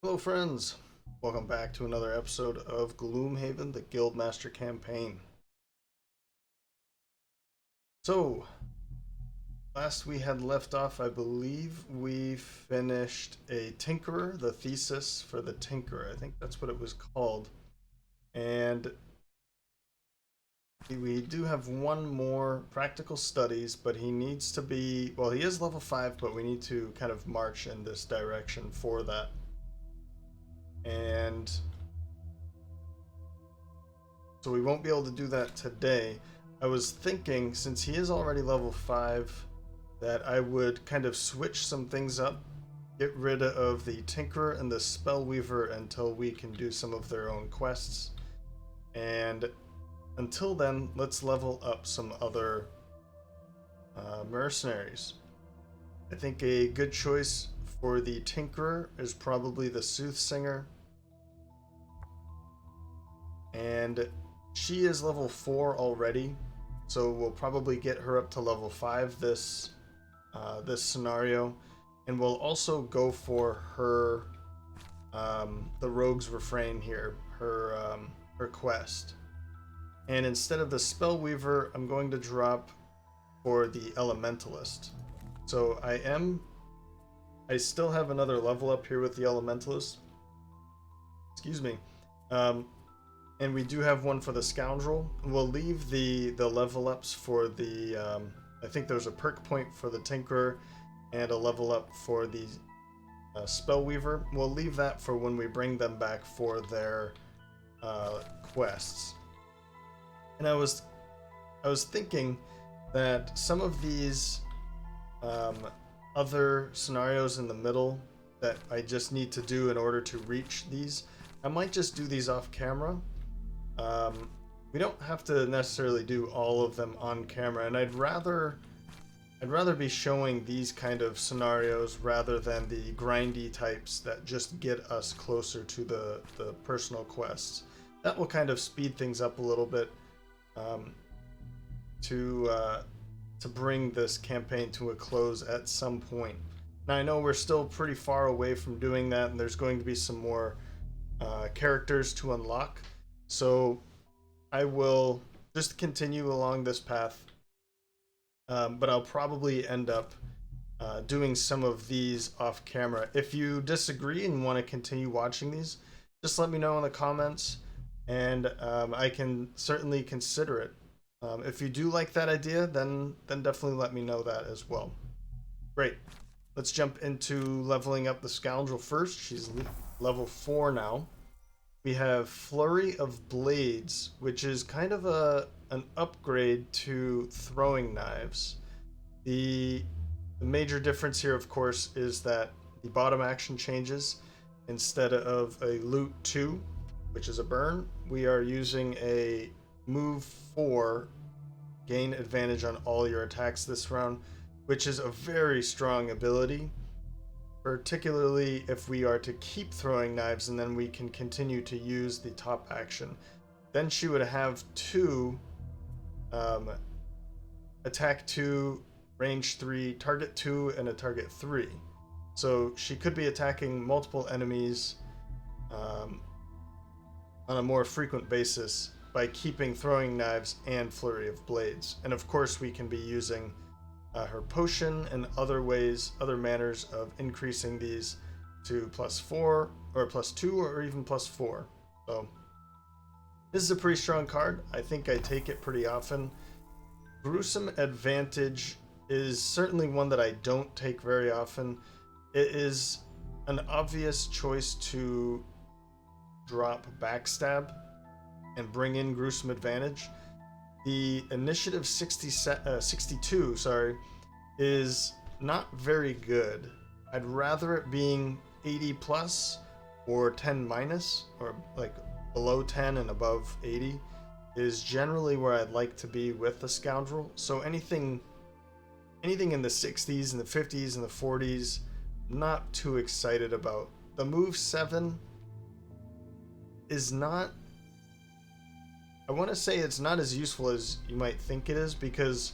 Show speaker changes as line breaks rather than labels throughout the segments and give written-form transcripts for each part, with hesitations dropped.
Hello friends, welcome back to another episode of Gloomhaven, the Guildmaster Campaign. So, last we had left off, I believe we finished a Tinkerer, the thesis for the Tinkerer. I think that's what it was called. And we do have one more practical studies, but he needs to be, well, he is level 5, but we need to kind of march in this direction for that. And so we won't be able to do that today. I was thinking, since he is already level 5, that I would kind of switch some things up, get rid of the Tinkerer and the Spellweaver until we can do some of their own quests. And until then, let's level up some other mercenaries. I think a good choice for the Tinkerer is probably the Soothsinger. And she is level 4 already, so we'll probably get her up to level 5 this scenario, and we'll also go for her the Rogue's Refrain here, her quest. And instead of the Spellweaver, I'm going to drop for the Elementalist. So I still have another level up here with the Elementalist. Excuse me. And we do have one for the Scoundrel. We'll leave the level ups for the, I think there's a perk point for the Tinkerer and a level up for the Spellweaver. We'll leave that for when we bring them back for their quests. And I was thinking that some of these other scenarios in the middle that I just need to do in order to reach these, I might just do these off camera. We don't have to necessarily do all of them on camera, and I'd rather be showing these kind of scenarios rather than the grindy types that just get us closer to the personal quests. That will kind of speed things up a little bit to bring this campaign to a close at some point. Now I know we're still pretty far away from doing that, and there's going to be some more characters to unlock. So I will just continue along this path, but I'll probably end up doing some of these off camera. If you disagree and want to continue watching these, just let me know in the comments, and I can certainly consider it. If you do like that idea, then definitely let me know that as well. Great. Let's jump into leveling up the Scoundrel first. She's level 4 now. We have Flurry of Blades, which is kind of an upgrade to throwing knives. The major difference here, of course, is that the bottom action changes. Instead of a loot 2, which is a burn, we are using a move 4, gain advantage on all your attacks this round, which is a very strong ability. Particularly if we are to keep throwing knives, and then we can continue to use the top action. Then she would have 2 attack 2, range 3, target 2, and a target 3. So she could be attacking multiple enemies on a more frequent basis by keeping throwing knives and Flurry of Blades. And of course we can be using her potion and other manners of increasing these to +4 or +2 or even +4. So this is a pretty strong card. I think I take it pretty often. Gruesome Advantage is certainly one that I don't take very often. It is an obvious choice to drop Backstab and bring in Gruesome Advantage. The initiative 62, is not very good. I'd rather it being 80 plus or 10 minus, or like below 10 and above 80 is generally where I'd like to be with the Scoundrel. So anything in the 60s and the 50s and the 40s, not too excited about. The move 7 is not, I want to say it's not as useful as you might think it is, because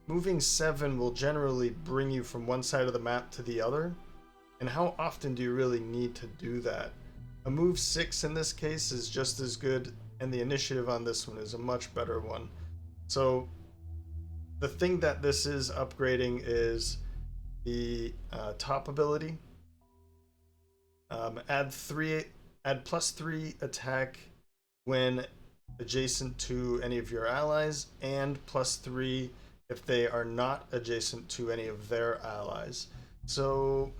moving 7 will generally bring you from one side of the map to the other, And how often do you really need to do that? A move 6 in this case is just as good, and the initiative on this one is a much better one. So the thing that this is upgrading is the top ability. Add +3 attack when adjacent to any of your allies, and +3 if they are not adjacent to any of their allies. So,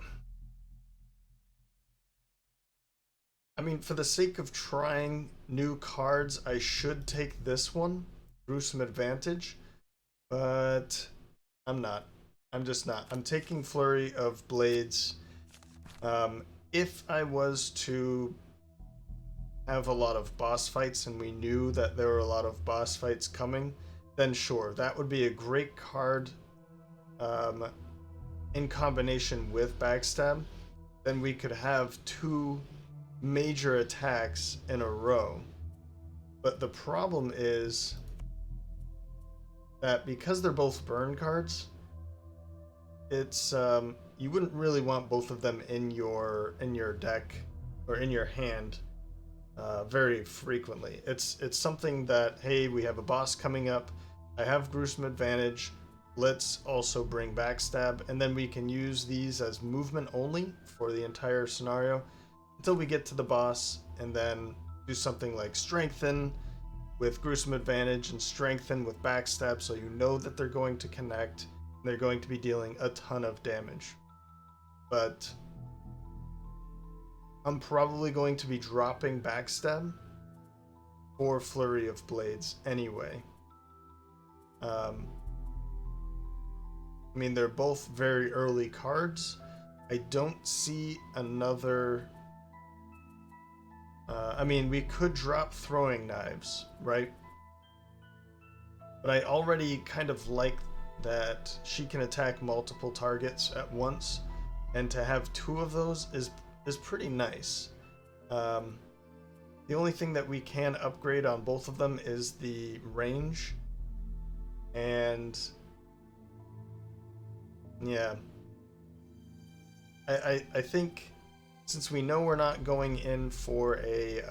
I mean, for the sake of trying new cards, I should take this one, Gruesome Advantage, but I'm not. I'm just not. I'm taking Flurry of Blades. If I was to have a lot of boss fights and we knew that there were a lot of boss fights coming, then sure, that would be a great card in combination with Backstab. Then we could have 2 major attacks in a row. But the problem is that because they're both burn cards, it's you wouldn't really want both of them in your deck or in your hand very frequently. It's something that, hey, we have a boss coming up, I have Gruesome Advantage, let's also bring Backstab, and then we can use these as movement only for the entire scenario until we get to the boss, and then do something like Strengthen with Gruesome Advantage and Strengthen with Backstab, so you know that they're going to connect and they're going to be dealing a ton of damage. But I'm probably going to be dropping Backstab for Flurry of Blades anyway. I mean, they're both very early cards. I don't see another... I mean, we could drop Throwing Knives, right? But I already kind of like that she can attack multiple targets at once, and to have 2 of those is pretty nice. The only thing that we can upgrade on both of them is the range, and yeah, I think since we know we're not going in for a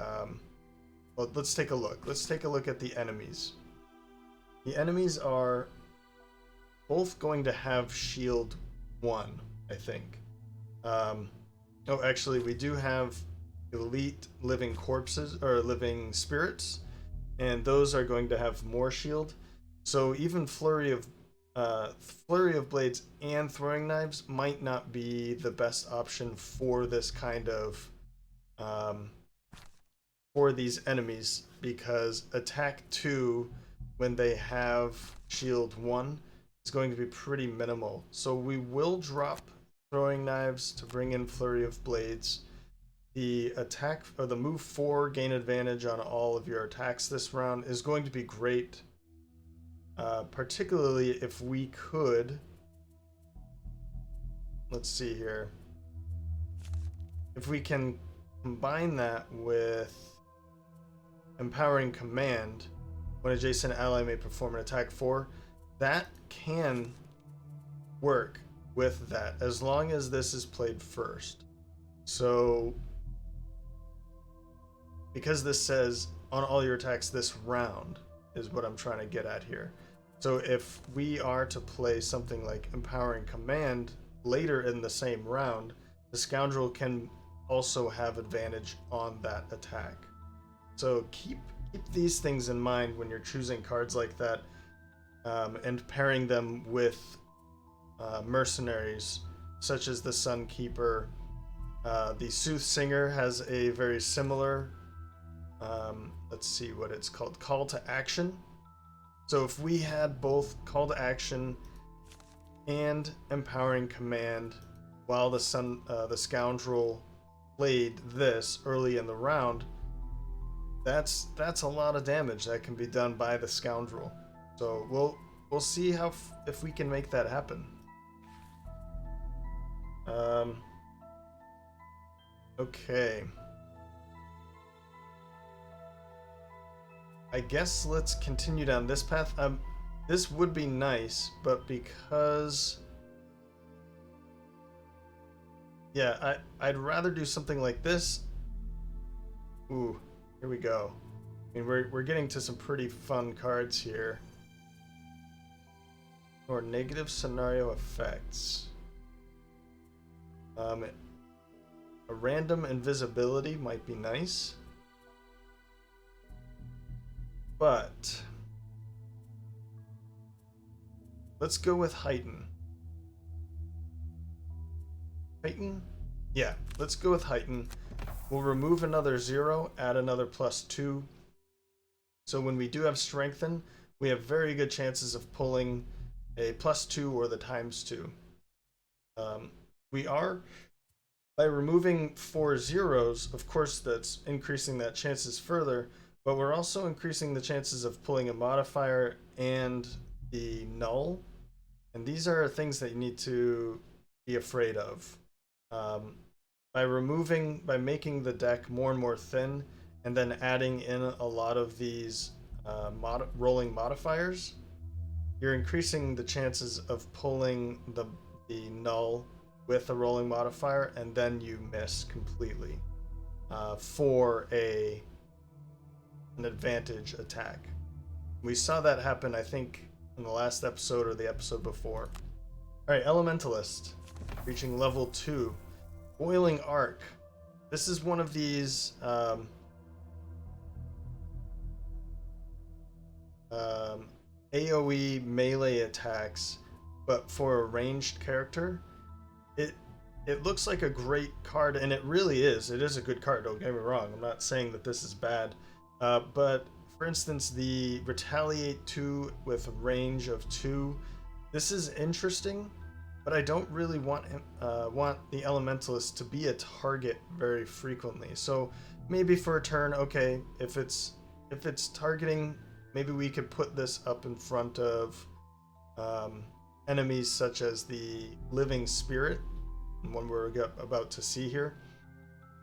well, let's take a look. Let's take a look at the enemies. The enemies are both going to have shield 1, I think. Oh, actually, we do have elite living corpses or living spirits, and those are going to have more shield. So even Flurry of Blades and Throwing Knives might not be the best option for this kind of for these enemies, because attack 2 when they have shield 1 is going to be pretty minimal. So we will drop Throwing Knives to bring in Flurry of Blades. The attack or the move 4 gain advantage on all of your attacks this round is going to be great, particularly if we could, let's see here, if we can combine that with Empowering Command. When adjacent ally may perform an attack 4, that can work with that as long as this is played first. So because this says on all your attacks this round is what I'm trying to get at here. So if we are to play something like Empowering Command later in the same round, the Scoundrel can also have advantage on that attack. So keep these things in mind when you're choosing cards like that, and pairing them with Mercenaries, such as the Sunkeeper. The Soothsinger has a very similar, let's see what it's called, Call to Action. So if we had both Call to Action and Empowering Command while the Scoundrel played this early in the round, that's a lot of damage that can be done by the Scoundrel. So we'll see if we can make that happen. Okay. I guess let's continue down this path. This would be nice, but because Yeah, I'd rather do something like this. Ooh, here we go. I mean, we're getting to some pretty fun cards here. Or negative scenario effects. A random invisibility might be nice. But let's go with heighten. Heighten? Yeah, let's go with heighten. We'll remove another 0, add another +2. So when we do have strengthen, we have very good chances of pulling a +2 or the ×2. We are, by removing 4 zeros, of course that's increasing that chances further, but we're also increasing the chances of pulling a modifier and the null. And these are things that you need to be afraid of. By making the deck more and more thin, and then adding in a lot of these rolling modifiers, you're increasing the chances of pulling the null with a rolling modifier, and then you miss completely for an advantage attack. We saw that happen, I think, in the last episode or the episode before. All right, Elementalist, reaching level 2. Boiling Arc. This is one of these AoE melee attacks, but for a ranged character. It looks like a great card, and it really is. It is a good card, don't get me wrong. I'm not saying that this is bad. But for instance, the Retaliate 2 with range of 2, this is interesting, but I don't really want the Elementalist to be a target very frequently. So maybe for a turn, okay, if it's targeting, maybe we could put this up in front of enemies such as the Living Spirit, one we're about to see here.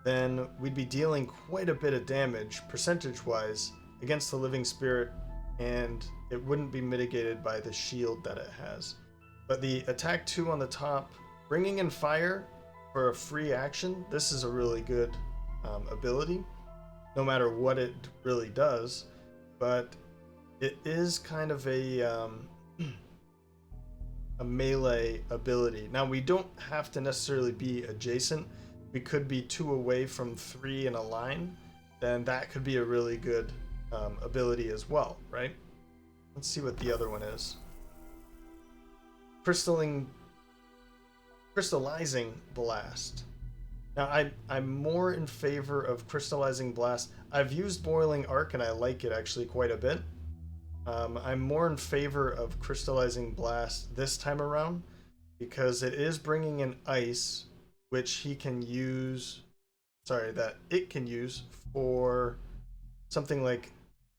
Then we'd be dealing quite a bit of damage percentage-wise against the Living Spirit, and it wouldn't be mitigated by the shield that it has. But the attack 2 on the top, bringing in fire for a free action, this is a really good ability, no matter what it really does. But it is kind of a melee ability. Now, we don't have to necessarily be adjacent. We could be 2 away from 3 in a line. Then that could be a really good ability as well, right? Let's see what the other one is. Crystallizing Blast. Now, I'm more in favor of Crystallizing Blast. I've used Boiling Arc, and I like it actually quite a bit. I'm more in favor of Crystallizing Blast this time around, because it is bringing in ice, which he can use, that it can use for something like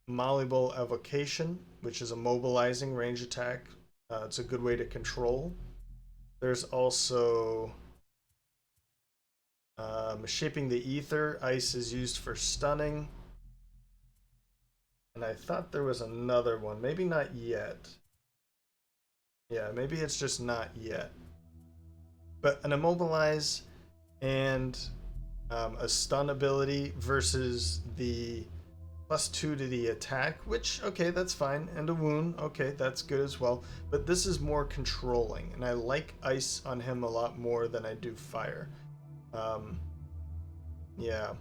Malleable Evocation, which is a mobilizing range attack. It's a good way to control. There's also Shaping the Ether. Ice is used for stunning. And I thought there was another one. Maybe not yet. Yeah, maybe it's just not yet. But an immobilize and a stun ability versus the +2 to the attack, which, okay, that's fine. And a wound, okay, that's good as well. But this is more controlling, and I like ice on him a lot more than I do fire. Yeah.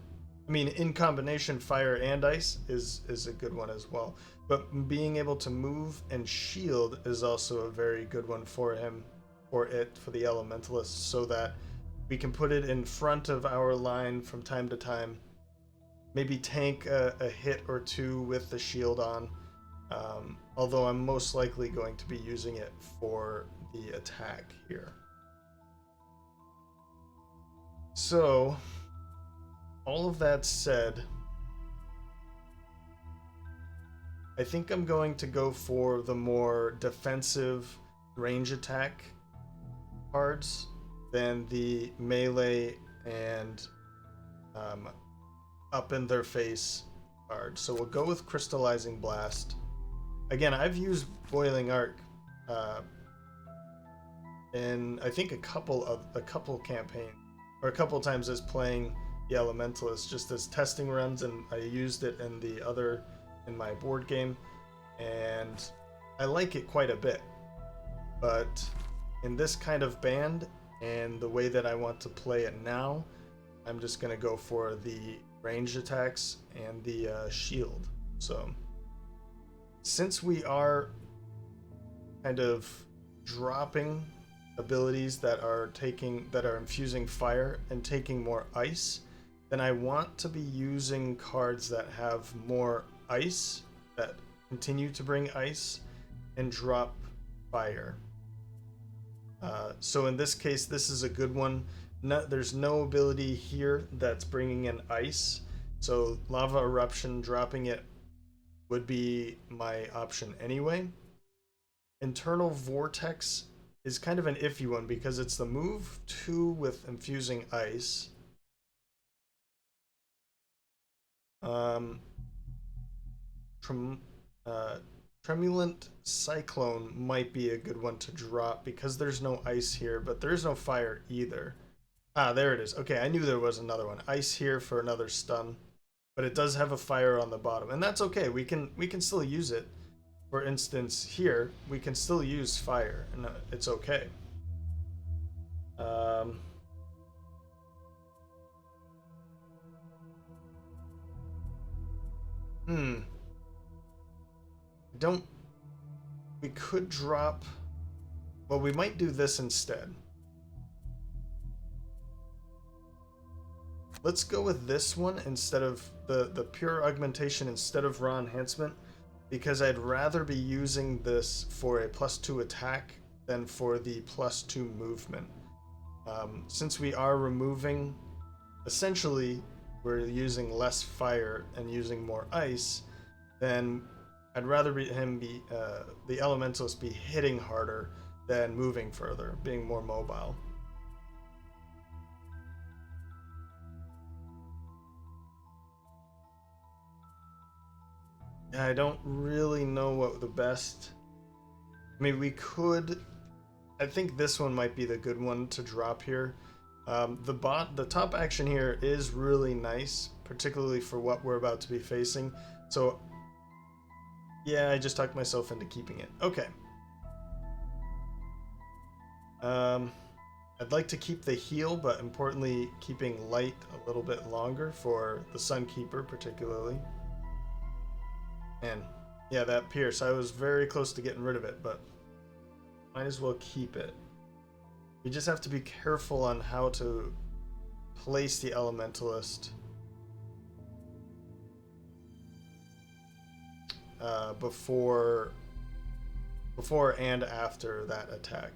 I mean, in combination, fire and ice is a good one as well. But being able to move and shield is also a very good one for him, for the Elementalist, so that we can put it in front of our line from time to time. Maybe tank a hit or 2 with the shield on. Although I'm most likely going to be using it for the attack here. So, all of that said, I think I'm going to go for the more defensive range attack cards than the melee and up in their face cards. So we'll go with Crystallizing Blast. Again, I've used Boiling Arc in I think a couple campaigns. or a couple times as playing the Elementalist just as testing runs, and I used it in my board game, and I like it quite a bit. But in this kind of band and the way that I want to play it now, I'm just going to go for the ranged attacks and the shield. So since we are kind of dropping abilities that are infusing fire and taking more ice, then I want to be using cards that have more ice, that continue to bring ice and drop fire. So in this case, this is a good one. There's no ability here that's bringing in ice, so lava eruption, dropping it would be my option anyway. Internal vortex is kind of an iffy one because it's the move 2 with infusing ice. Tremulant Cyclone might be a good one to drop because there's no ice here, but there's no fire either. Ah, there it is. Okay, I knew there was another one. Ice here for another stun, but it does have a fire on the bottom, and that's okay. We can still use it. For instance, here we can still use fire, and it's okay. We could drop. Well, we might do this instead. Let's go with this one instead of the pure augmentation instead of raw enhancement, because I'd rather be using this for a +2 attack than for the +2 movement. Since we are removing, essentially, we're using less fire and using more ice, then I'd rather the Elementalist be hitting harder than moving further, being more mobile. I don't really know what the best. I mean, we could. I think this one might be the good one to drop here. The top action here is really nice, particularly for what we're about to be facing. So, yeah, I just talked myself into keeping it. Okay. I'd like to keep the heal, but importantly, keeping light a little bit longer for the Sunkeeper, particularly. And yeah, that Pierce, I was very close to getting rid of it, but might as well keep it. You just have to be careful on how to place the Elementalist before and after that attack.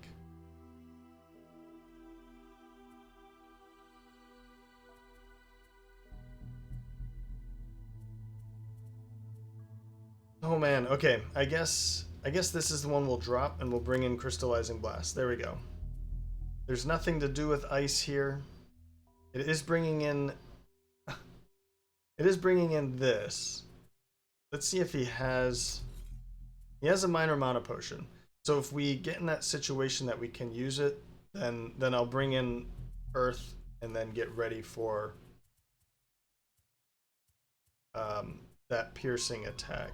Oh man, okay. I guess this is the one we'll drop, and we'll bring in Crystallizing Blast. There we go. There's nothing to do with ice here. It is bringing in this. Let's see if he has a minor mana potion. So if we get in that situation that we can use it, then I'll bring in Earth and then get ready for that piercing attack.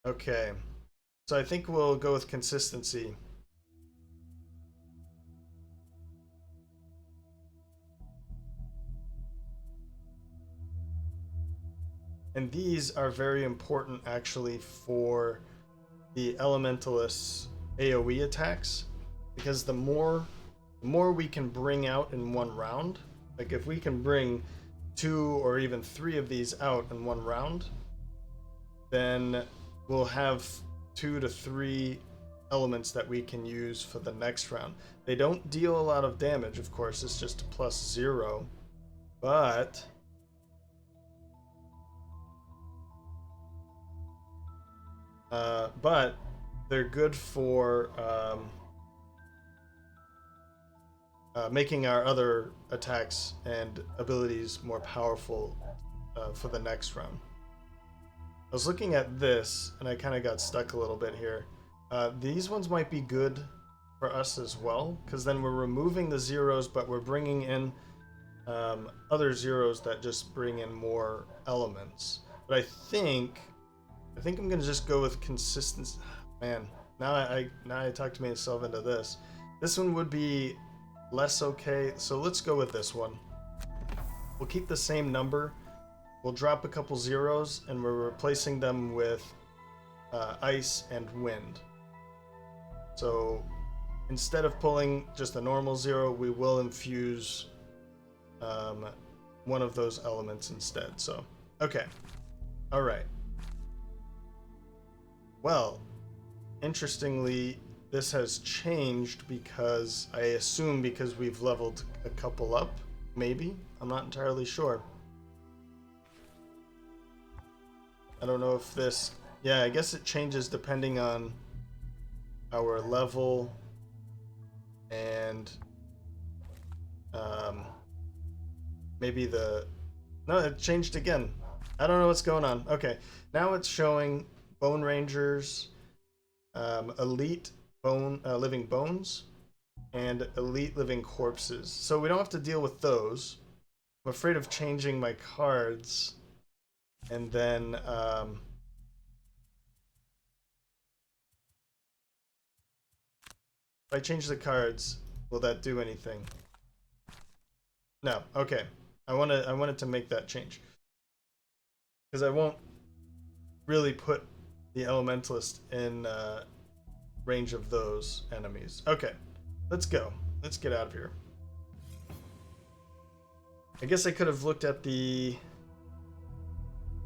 Okay, so I think we'll go with consistency. And these are very important actually for the Elementalist's AoE attacks, because the more we can bring out in one round, like if we can bring 2 or even 3 of these out in one round, then we'll have 2 to 3 elements that we can use for the next round. They don't deal a lot of damage, of course, it's just +0, but they're good for making our other attacks and abilities more powerful for the next round. I was looking at this, and I kind of got stuck a little bit here. These ones might be good for us as well, because then we're removing the zeros, but we're bringing in other zeros that just bring in more elements. But I think I'm gonna just go with consistency. Man, now I talked myself into this. This one would be less okay, so let's go with this one. We'll keep the same number. We'll drop a couple zeros, and we're replacing them with ice and wind. So instead of pulling just a normal zero, we will infuse one of those elements instead. So, okay. All right. Well, interestingly, this has changed because I assume because we've leveled a couple up, maybe. I'm not entirely sure. I don't know if this... Yeah, I guess it changes depending on our level and maybe the... No, it changed again. I don't know what's going on. Okay, now it's showing Bone Rangers, Elite Living Bones, and Elite Living Corpses. So we don't have to deal with those. I'm afraid of changing my cards, and then if I change the cards, will that do anything? No. Okay. I wanted to make that change because I won't really put the Elementalist in range of those enemies. Okay, let's go. Let's get out of here. I guess I could have looked at the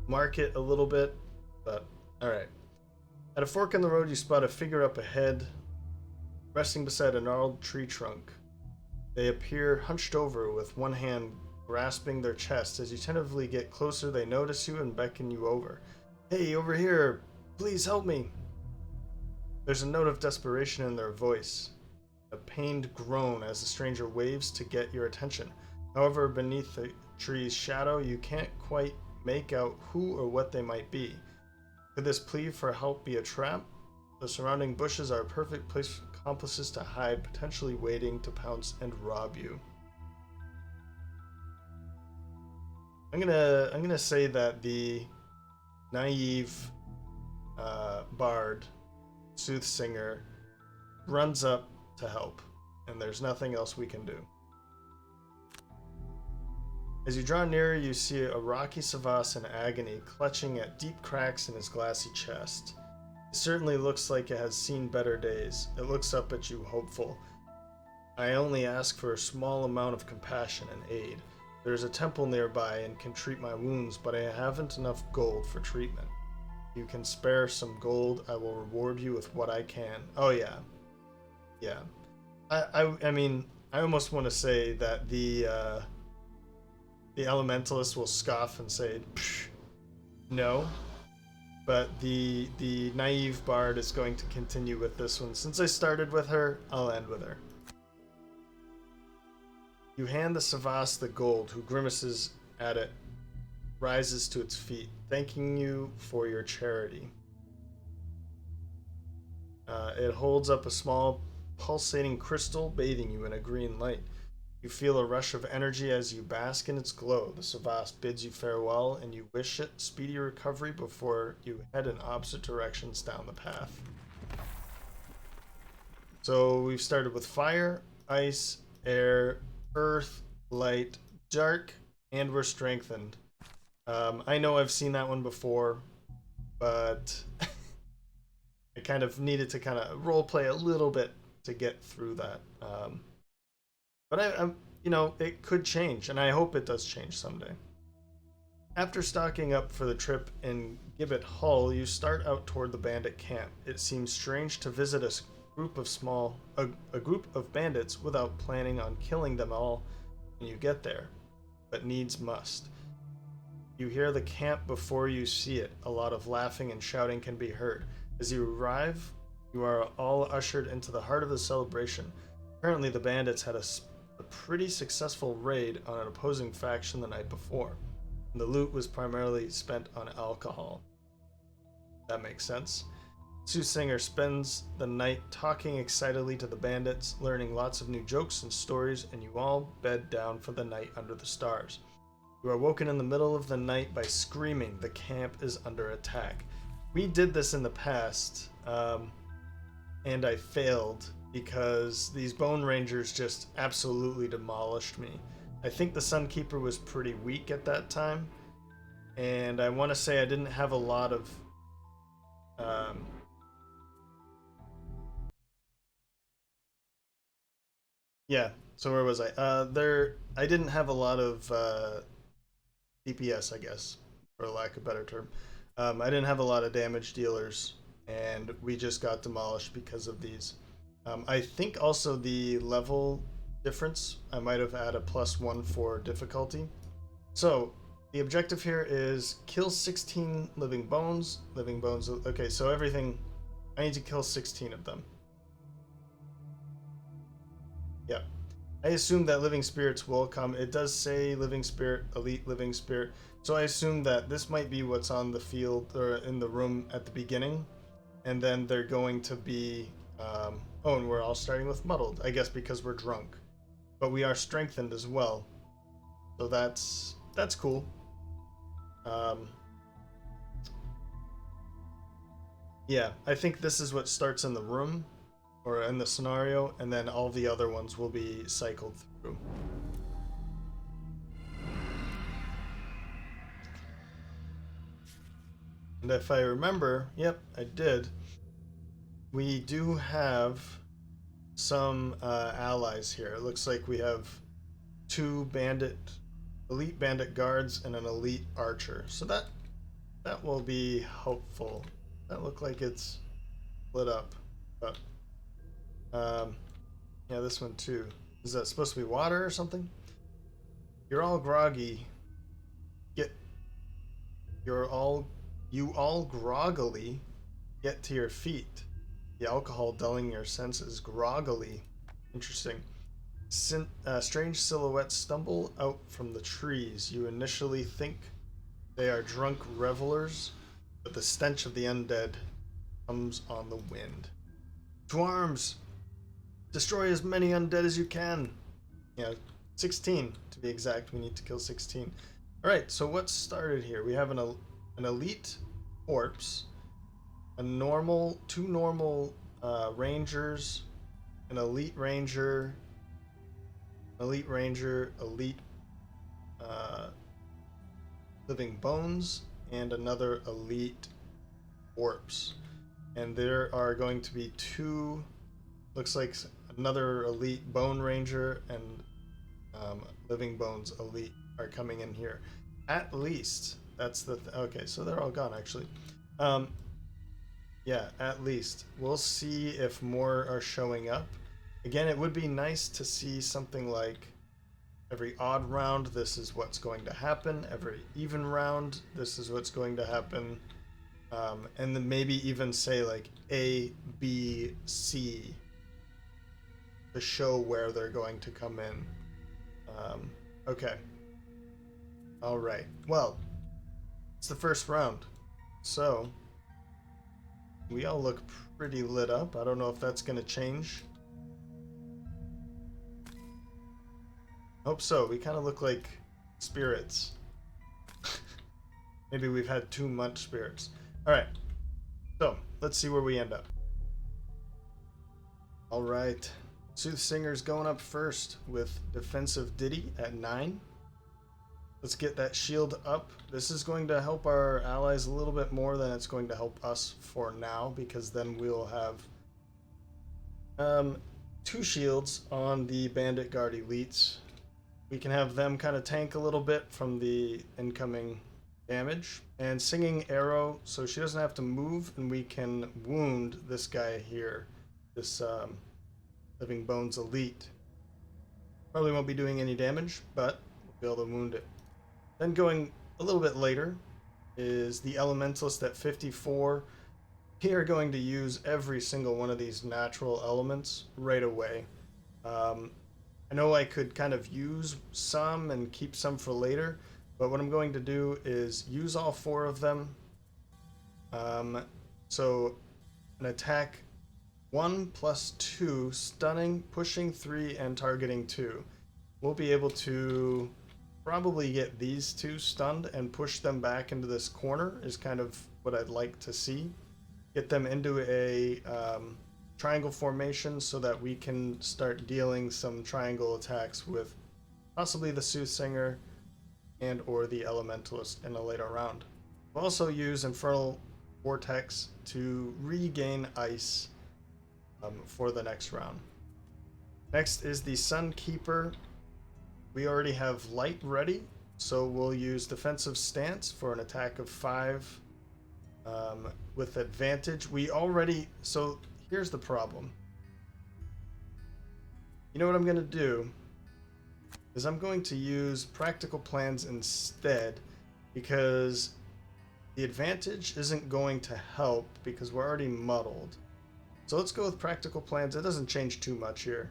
market a little bit, but alright. At a fork in the road, you spot a figure up ahead, resting beside a gnarled tree trunk. They appear hunched over with one hand grasping their chest. As you tentatively get closer, they notice you and beckon you over. Hey, over here! Please help me! There's a note of desperation in their voice, a pained groan as the stranger waves to get your attention. However, beneath the tree's shadow, you can't quite make out who or what they might be. Could this plea for help be a trap? The surrounding bushes are a perfect place for accomplices to hide, potentially waiting to pounce and rob you. I'm gonna say that the naive bard, Soothsinger, runs up to help, and there's nothing else we can do. As you draw nearer, you see a rocky Savas in agony, clutching at deep cracks in his glassy chest. It certainly looks like it has seen better days. It looks up at you, hopeful. I only ask for a small amount of compassion and aid. There is a temple nearby and can treat my wounds, but I haven't enough gold for treatment. If you can spare some gold, I will reward you with what I can. Oh yeah. Yeah. I mean, I almost want to say that the Elementalist will scoff and say, no. But the naive bard is going to continue with this one. Since I started with her, I'll end with her. You hand the Savas the gold, who grimaces at it, rises to its feet, thanking you for your charity. It holds up a small, pulsating crystal, bathing you in a green light. You feel a rush of energy as you bask in its glow. The Savas bids you farewell, and you wish it speedy recovery before you head in opposite directions down the path. So we've started with fire, ice, air, earth, light, dark, and we're strengthened. I know I've seen that one before, but I kind of needed to kind of roleplay a little bit to get through that. But I'm, you know, it could change, and I hope it does change someday. After stocking up for the trip in Gibbet Hull, you start out toward the bandit camp. It seems strange to visit a group of bandits without planning on killing them all when you get there, but needs must. You hear the camp before you see it. A lot of laughing and shouting can be heard. As you arrive, you are all ushered into the heart of the celebration. Apparently, the bandits had a pretty successful raid on an opposing faction the night before, and the loot was primarily spent on alcohol. That makes sense. Soothsinger spends the night talking excitedly to the bandits, learning lots of new jokes and stories, and you all bed down for the night under the stars. You are woken in the middle of the night by screaming. The camp is under attack. We did this in the past, and I failed because these Bone Rangers just absolutely demolished me. I think the Sunkeeper was pretty weak at that time, and I want to say I didn't have a lot of yeah, so where was I? I didn't have a lot of DPS, I guess, for lack of a better term. I didn't have a lot of damage dealers, and we just got demolished because of these. I think also the level difference, I might have had a +1 for difficulty. So the objective here is kill 16 living bones. Living bones. Okay, so everything. I need to kill 16 of them. Yeah. I assume that living spirits will come. It does say living spirit, elite living spirit. So I assume that this might be what's on the field or in the room at the beginning. And then they're going to be. Oh, and we're all starting with muddled, I guess because we're drunk. But we are strengthened as well. So that's cool. Yeah, I think this is what starts in the room or in the scenario, and then all the other ones will be cycled through. And if I remember, yep, I did. We do have some allies here. It looks like we have 2 elite bandit guards and an elite archer. So that will be helpful. That look like it's lit up, but yeah, this one too. Is that supposed to be water or something? You're all groggy. You all groggily get to your feet. The alcohol dulling your senses. Groggily. Interesting. Strange silhouettes stumble out from the trees. You initially think they are drunk revelers, but the stench of the undead comes on the wind. To arms! Destroy as many undead as you can. Yeah, 16 to be exact. We need to kill 16. Alright, so what's started here? We have an elite corpse, two normal rangers, an elite ranger, elite living bones, and another elite corpse. And there are going to be 2, looks like another elite bone ranger and living bones elite are coming in here. At least that's the okay, so they're all gone actually. Yeah, at least we'll see if more are showing up. Again, it would be nice to see something like every odd round this is what's going to happen, every even round this is what's going to happen, and then maybe even say like A, B, C to show where they're going to come in. Okay. All right. Well, it's the first round, so we all look pretty lit up. I don't know if that's going to change. Hope so. We kind of look like spirits. Maybe we've had too much spirits. All right. So let's see where we end up. All right. Soothsinger's going up first with defensive ditty at 9. Let's get that shield up. This is going to help our allies a little bit more than it's going to help us for now, because then we'll have 2 shields on the bandit guard elites. We can have them kind of tank a little bit from the incoming damage. And singing arrow, so she doesn't have to move, and we can wound this guy here, this living bones elite. Probably won't be doing any damage, but we'll be able to wound it. Then going a little bit later is the Elementalist at 54. We are going to use every single one of these natural elements right away. I know I could kind of use some and keep some for later, but what I'm going to do is use all 4 of them. So an attack 1+2, stunning, pushing 3, and targeting 2. We'll be able to probably get these two stunned and push them back into this corner is kind of what I'd like to see. Get them into a triangle formation so that we can start dealing some triangle attacks with possibly the Soothsinger and or the Elementalist in a later round. We'll also use Infernal Vortex to regain ice for the next round. Next is the Sunkeeper. We already have light ready, so we'll use defensive stance for an attack of 5 with advantage. So here's the problem. You know what I'm going to do is I'm going to use practical plans instead, because the advantage isn't going to help because we're already muddled. So let's go with practical plans. It doesn't change too much here.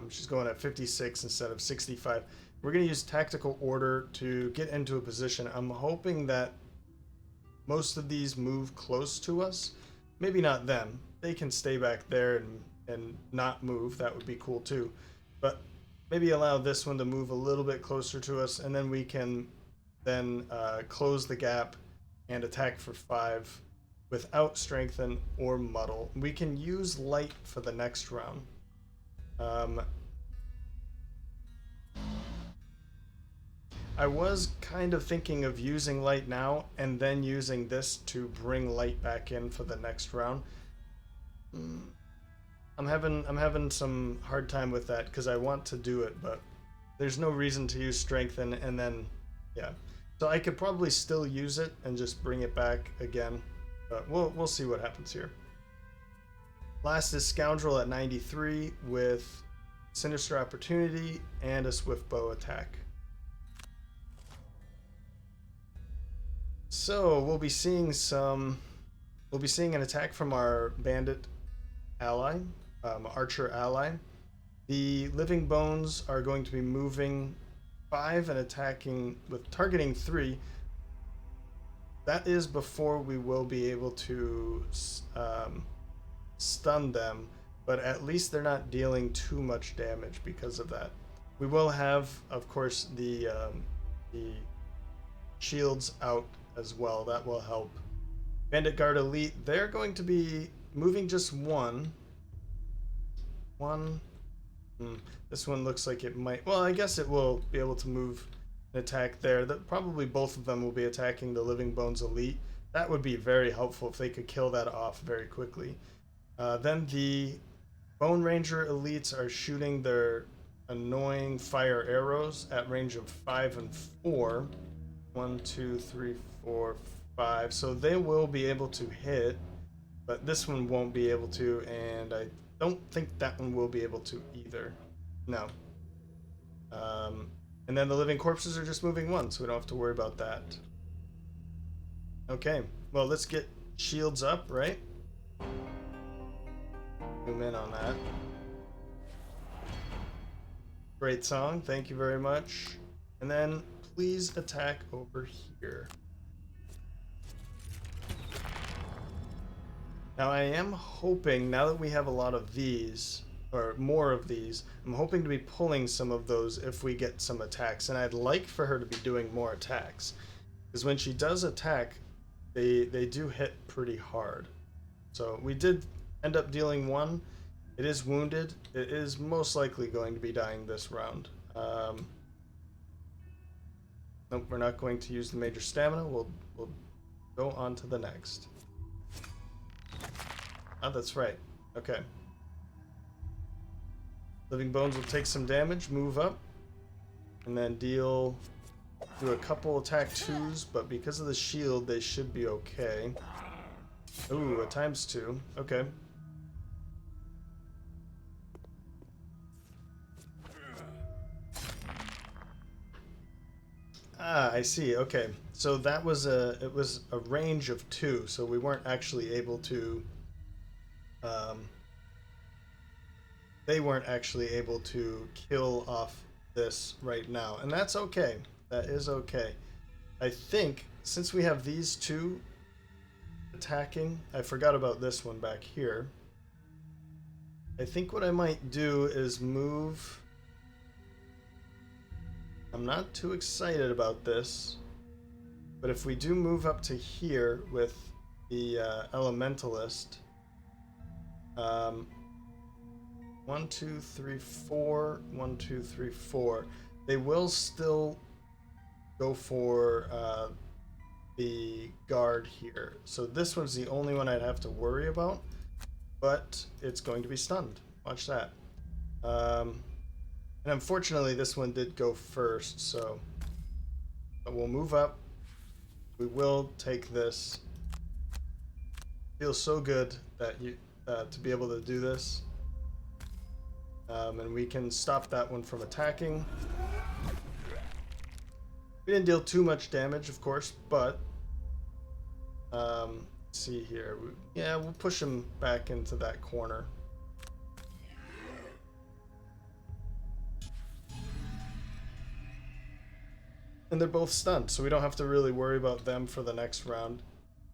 She's going at 56 instead of 65. We're going to use tactical order to get into a position. I'm hoping that most of these move close to us. Maybe not them. They can stay back there and not move. That would be cool too. But maybe allow this one to move a little bit closer to us, and then we can then close the gap and attack for 5 without strengthen or muddle. We can use light for the next round. I was kind of thinking of using light now and then using this to bring light back in for the next round. I'm having some hard time with that because I want to do it, but there's no reason to use strengthen and then yeah. So I could probably still use it and just bring it back again, but we'll see what happens here. Last is Scoundrel at 93 with Sinister Opportunity and a Swift Bow attack. So we'll be seeing an attack from our Bandit ally, Archer ally. The Living Bones are going to be moving 5 and attacking with targeting 3. That is before we will be able to stun them, but at least they're not dealing too much damage because of that. We will have, of course, the shields out as well. That will help. Bandit Guard Elite, they're going to be moving just one. This one looks like it might, well, I guess it will be able to move an attack there. That probably both of them will be attacking the Living Bones Elite. That would be very helpful if they could kill that off very quickly. Then the Bone Ranger Elites are shooting their annoying fire arrows at range of 5 and 4. 1, 2, 3, 4, 5. So they will be able to hit, but this one won't be able to, and I don't think that one will be able to either. No. And then the Living Corpses are just moving 1, so we don't have to worry about that. Okay, well, let's get shields up, right? Zoom in on that. Great song, thank you very much. And then please attack over here. Now I am hoping, now that we have a lot of these, or more of these, I'm hoping to be pulling some of those if we get some attacks, and I'd like for her to be doing more attacks, because when she does attack, they do hit pretty hard. So we did end up dealing 1. It is wounded. It is most likely going to be dying this round. Nope, we're not going to use the major stamina. We'll go on to the next. Oh, that's right. Okay. Living Bones will take some damage, move up, and then do a couple attack 2s, but because of the shield, they should be okay. Ooh, a ×2. Okay. Ah, I see. Okay. So that was it was a range of 2, so we weren't actually able to they weren't actually able to kill off this right now, and that's okay. That is okay. I think since we have these 2 attacking. I forgot about this one back here. I think what I might do is move. I'm not too excited about this, but if we do move up to here with the Elementalist, 1, 2, 3, 4, 1, 2, 3, 4. They will still go for the guard here. So this one's the only one I'd have to worry about, but it's going to be stunned. Watch that. And unfortunately, this one did go first, so but we'll move up. We will take this. Feels so good that you to be able to do this. And we can stop that one from attacking. We didn't deal too much damage, of course, but let's see here. Yeah, we'll push him back into that corner. And they're both stunned, so we don't have to really worry about them for the next round.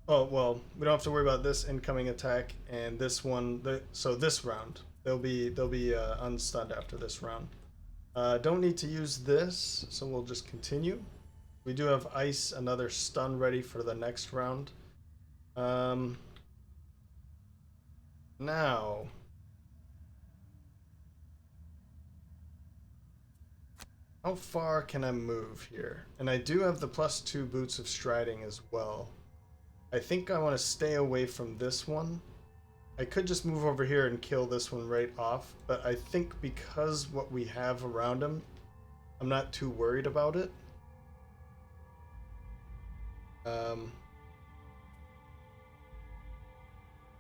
Oh, well, we don't have to worry about this incoming attack and this one. So this round, they'll be unstunned after this round. Don't need to use this, so we'll just continue. We do have ice, another stun ready for the next round. Now, how far can I move here? And I do have the +2 boots of striding as well. I think I want to stay away from this one. I could just move over here and kill this one right off, but I think because what we have around him, I'm not too worried about it.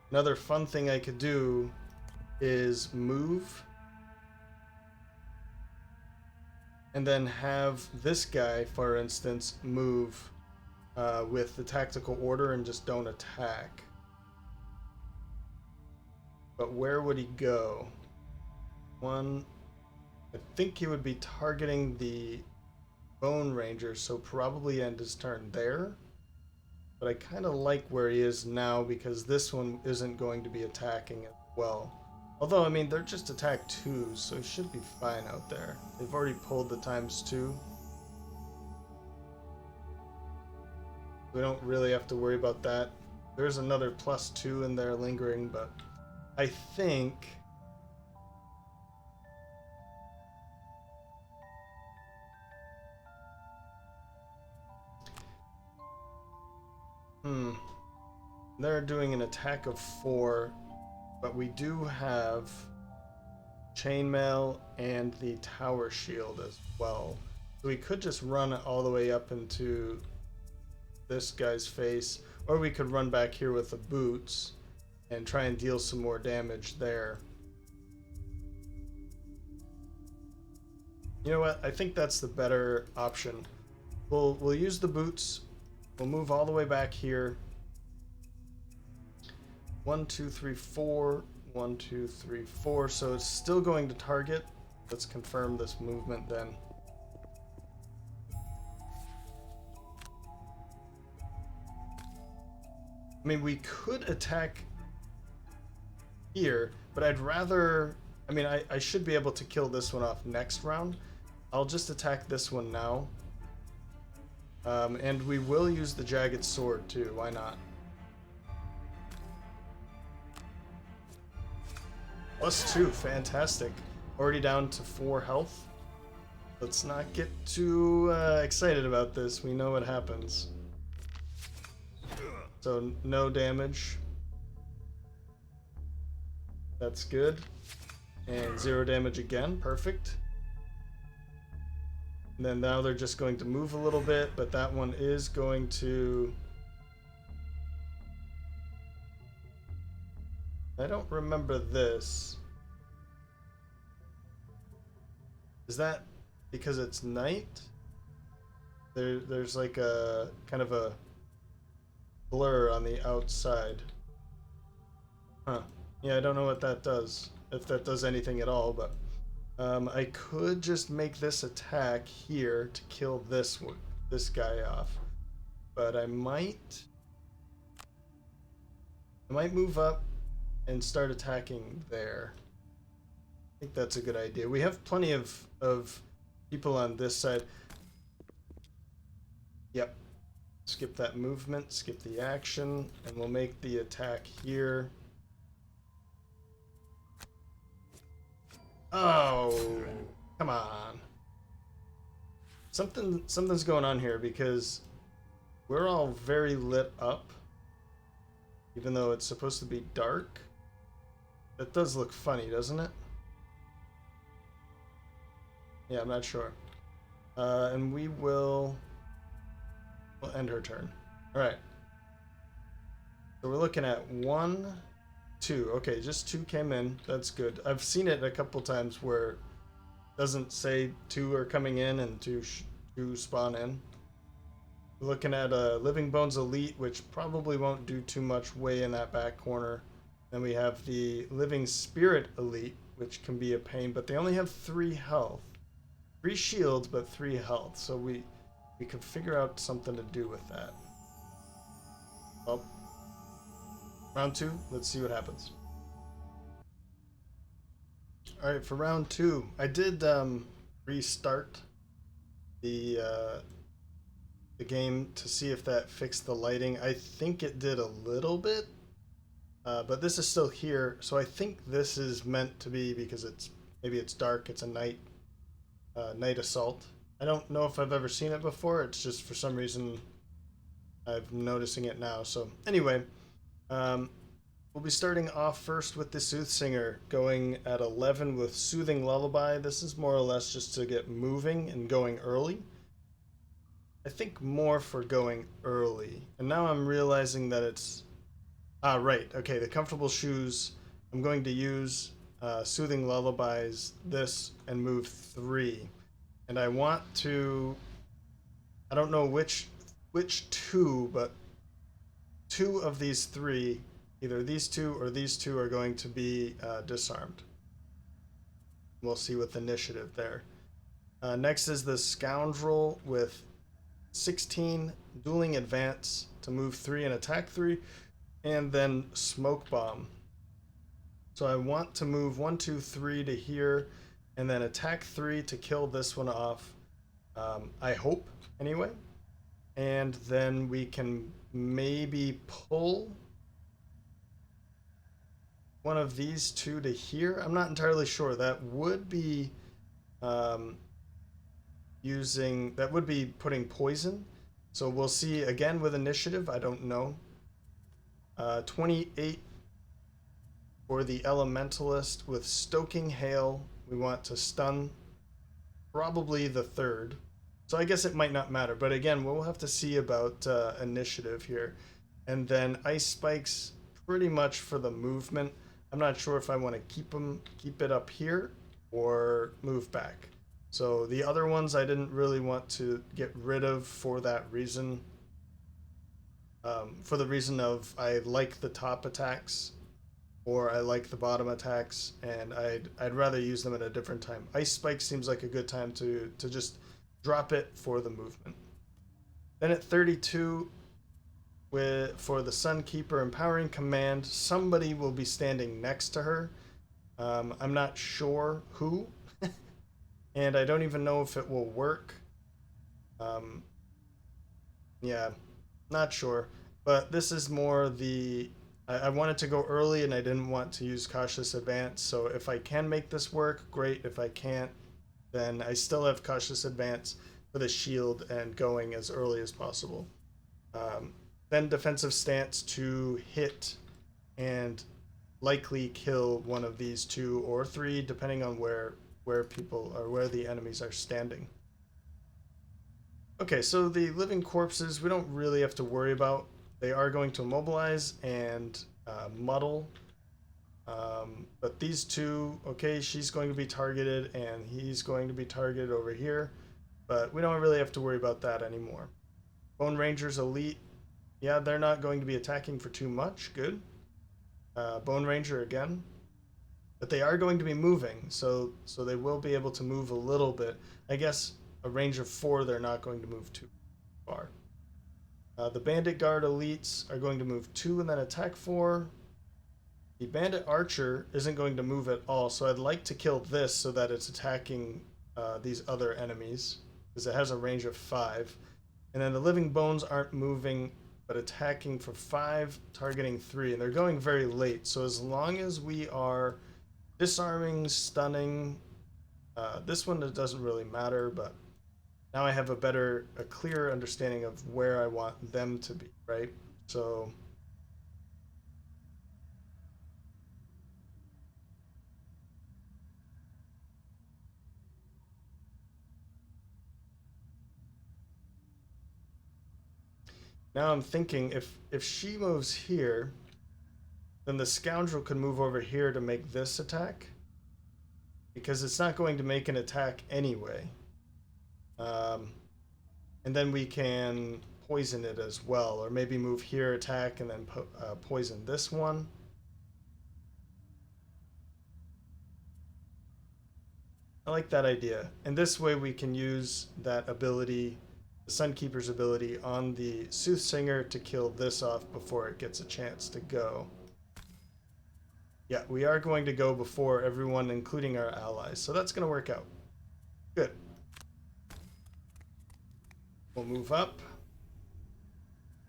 Another fun thing I could do is move and then have this guy, for instance, move with the tactical order and just don't attack. But where would he go? I think he would be targeting the Bone Ranger, so probably end his turn there. But I kind of like where he is now because this one isn't going to be attacking as well. Although, I mean, they're just attack 2s, so it should be fine out there. They've already pulled the ×2. We don't really have to worry about that. There's another +2 in there lingering, but I think they're doing an attack of 4, but we do have chainmail and the tower shield as well. So we could just run all the way up into this guy's face, or we could run back here with the boots and try and deal some more damage there. You know what? I think that's the better option. We'll use the boots. We'll move all the way back here. 1, 2, 3, 4. 1, 2, 3, 4. So it's still going to target. Let's confirm this movement then. I mean, we could attack here, but I'd rather... I mean, I should be able to kill this one off next round. I'll just attack this one now. And we will use the Jagged Sword too, why not? +2, fantastic. Already down to 4 health. Let's not get too excited about this, we know what happens. So, no damage. That's good. And 0 damage again, perfect. And then now they're just going to move a little bit, but that one is going to... I don't remember this. Is that because it's night? There's like a kind of a blur on the outside. Huh. Yeah, I don't know what that does. If that does anything at all, but I could just make this attack here to kill this guy off. But I might I might move up and start attacking there. I think that's a good idea. We have plenty of people on this side. Yep. Skip that movement, skip the action, and we'll make the attack here. Oh, come on. Something's going on here because we're all very lit up, even though it's supposed to be dark. That does look funny, doesn't it? Yeah, I'm not sure. And we'll end her turn. All right. So we're looking at 1, 2. Okay, just 2 came in. That's good. I've seen it a couple times where it doesn't say 2 are coming in and 2 spawn in. We're looking at a Living Bones Elite, which probably won't do too much way in that back corner. Then we have the Living Spirit Elite, which can be a pain, but they only have 3 health. 3 shields, but 3 health. So we could figure out something to do with that. Well, round 2, let's see what happens. Alright, for round 2, I did restart the game to see if that fixed the lighting. I think it did a little bit, but this is still here, so I think this is meant to be because maybe it's dark, it's a night assault. I don't know if I've ever seen it before, it's just for some reason I'm noticing it now. So anyway, we'll be starting off first with the Soothsinger, going at 11 with Soothing Lullaby. This is more or less just to get moving and going early. I think more for going early. And now I'm realizing that it's... Ah, right. Okay, the Comfortable Shoes. I'm going to use Soothing Lullabies, this, and move 3. And I want to... I don't know which 2, but 2 of these 3, either these 2 or these 2, are going to be disarmed. We'll see with initiative there. Next is the Scoundrel with 16 dueling advance to move 3 and attack 3, and then Smoke Bomb. So I want to move 1, 2, 3 to here, and then attack 3 to kill this one off. I hope, anyway. And then we can maybe pull one of these 2 to here. I'm not entirely sure. That would be putting poison. So we'll see again with initiative. I don't know. 28 for the Elementalist with Stoking Hail. We want to stun probably the 3rd. So I guess it might not matter. But again, we'll have to see about initiative here. And then Ice Spikes pretty much for the movement. I'm not sure if I want to keep it up here or move back. So the other ones I didn't really want to get rid of for that reason. For the reason of I like the top attacks or I like the bottom attacks, and I'd rather use them at a different time. Ice Spike seems like a good time to just drop it for the movement. Then at 32, for the Sunkeeper Empowering Command, somebody will be standing next to her. I'm not sure who, and I don't even know if it will work. Yeah, not sure. But this is more the... I wanted to go early and I didn't want to use Cautious Advance, so if I can make this work, great. If I can't, then I still have Cautious Advance for the shield and going as early as possible. Then Defensive Stance to hit and likely kill one of these 2 or 3, depending on where people or where the enemies are standing. Okay, so the living corpses we don't really have to worry about. They are going to immobilize and muddle. But these 2, okay, she's going to be targeted and he's going to be targeted over here. But we don't really have to worry about that anymore. Bone Rangers Elite. Yeah, they're not going to be attacking for too much. Good. Bone Ranger again. But they are going to be moving, so they will be able to move a little bit. I guess a range of 4, they're not going to move too far. The Bandit Guard elites are going to move 2 and then attack 4. The Bandit Archer isn't going to move at all, so I'd like to kill this so that it's attacking these other enemies, because it has a range of 5. And then the Living Bones aren't moving, but attacking for 5, targeting 3. And they're going very late, so as long as we are disarming, stunning, this one it doesn't really matter, but now I have a clearer understanding of where I want them to be, right? So now I'm thinking if she moves here, then the Scoundrel could move over here to make this attack, because it's not going to make an attack anyway. And then we can poison it as well, or maybe move here, attack, and then poison this one. I like that idea. And this way we can use that ability, the Sunkeeper's ability, on the Soothsinger to kill this off before it gets a chance to go. Yeah, we are going to go before everyone, including our allies. So that's going to work out. Good. We'll move up.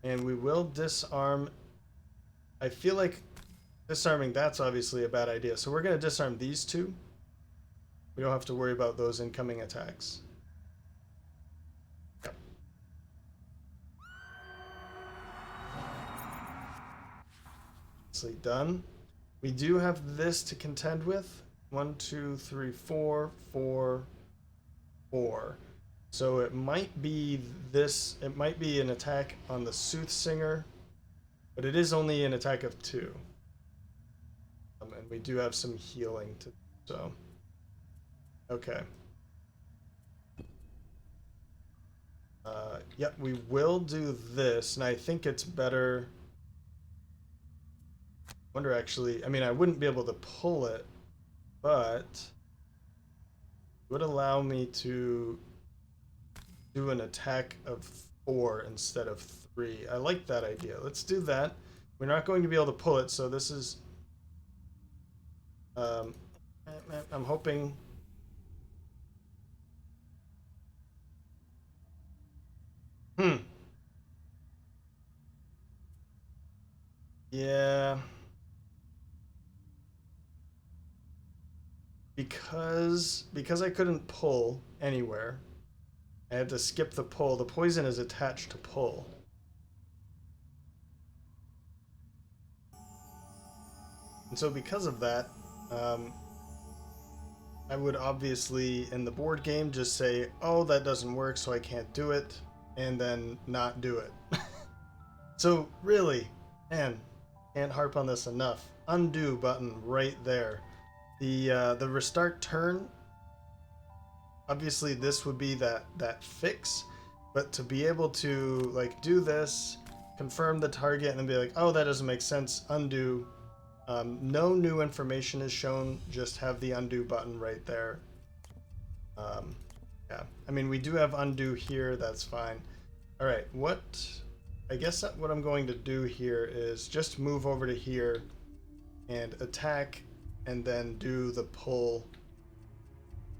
And we will disarm. I feel like disarming that's obviously a bad idea. So we're going to disarm these two. We don't have to worry about those incoming attacks. Yep. Nicely done. We do have this to contend with. 1, 2, 3, 4, 4, 4. So it might be this. It might be an attack on the Soothsinger, but it is only an attack of 2. And we do have some healing to do, so. Okay. Yep, we will do this, and I think it's better. I wonder actually, I mean, I wouldn't be able to pull it, but it would allow me to do an attack of 4 instead of 3. I like that idea. Let's do that. We're not going to be able to pull it, so this is. I'm hoping. Yeah. Because I couldn't pull anywhere, I had to skip the pull. The poison is attached to pull. And so because of that, I would obviously in the board game just say, oh, that doesn't work, so I can't do it, and then not do it. So really, man, can't harp on this enough. Undo button right there. The restart turn, obviously this would be that fix, but to be able to like do this, confirm the target, and then be like, oh, that doesn't make sense, undo. No new information is shown, just have the undo button right there. Yeah, I mean, we do have undo here, that's fine. All right, I guess what I'm going to do here is just move over to here and attack, and then do the pull.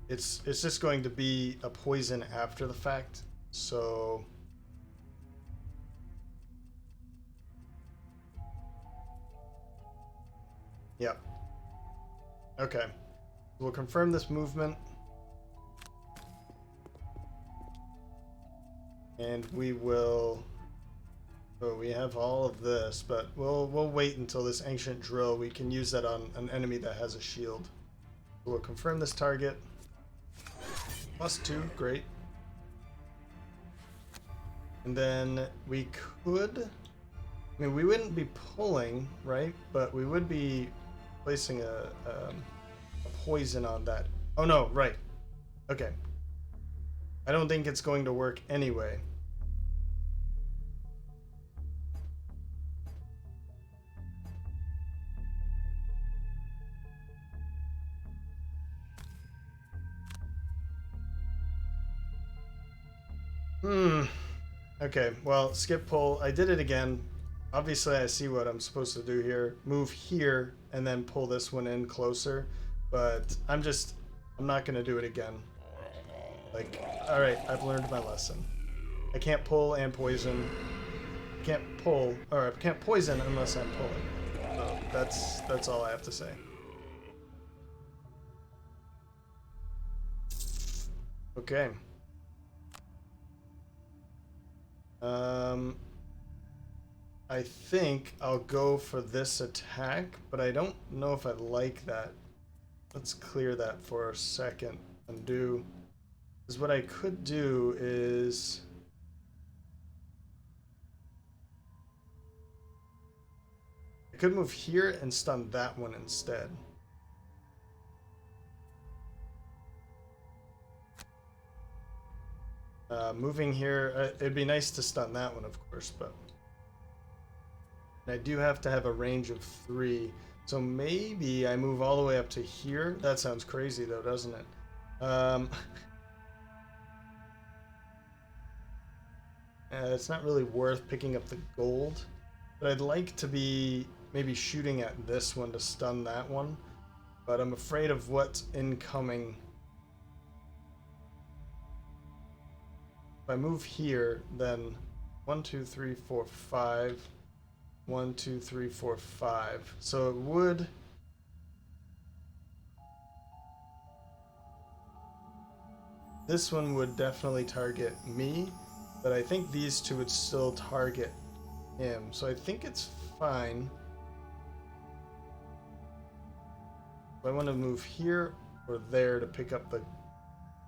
It's just going to be a poison after the fact, so yep. Okay, we'll confirm this movement, and we will. Oh, we have all of this, but we'll wait until this ancient drill. We can use that on an enemy that has a shield. We'll confirm this target. +2, great. And then we could. I mean, we wouldn't be pulling, right? But we would be placing a poison on that. Oh no, right. Okay. I don't think it's going to work anyway. Okay, well, skip pull. I did it again. Obviously, I see what I'm supposed to do here. Move here and then pull this one in closer. But I'm not going to do it again. Like, alright, I've learned my lesson. I can't pull and poison. I can't pull, or I can't poison unless I'm pulling. So that's all I have to say. Okay. I think I'll go for this attack, but I don't know if I like that. Let's clear that for a second. Undo. Because what I could do is... I could move here and stun that one instead. Moving here, it'd be nice to stun that one, of course, but... I do have to have a range of 3, so maybe I move all the way up to here. That sounds crazy, though, doesn't it? It's not really worth picking up the gold, but I'd like to be maybe shooting at this one to stun that one, but I'm afraid of what's incoming. If I move here, then 1, 2, 3, 4, 5. 1, 2, 3, 4, 5. So it would... This one would definitely target me, but I think these two would still target him. So I think it's fine. I want to move here or there to pick up the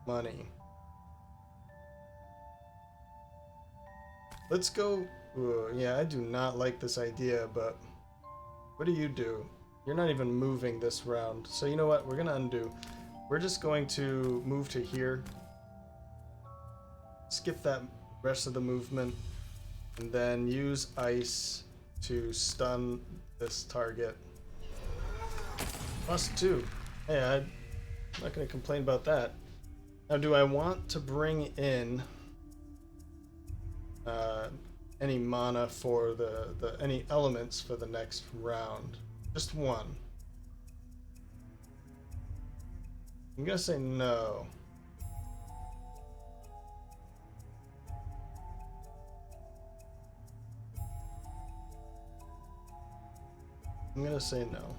money. Let's go... Ooh, yeah, I do not like this idea, but what do? You're not even moving this round. So you know what? We're going to undo. We're just going to move to here. Skip that rest of the movement. And then use ice to stun this target. +2. Hey, I'm not going to complain about that. Now, do I want to bring in... any mana for any elements for the next round? Just one. I'm gonna say no. I'm gonna say no.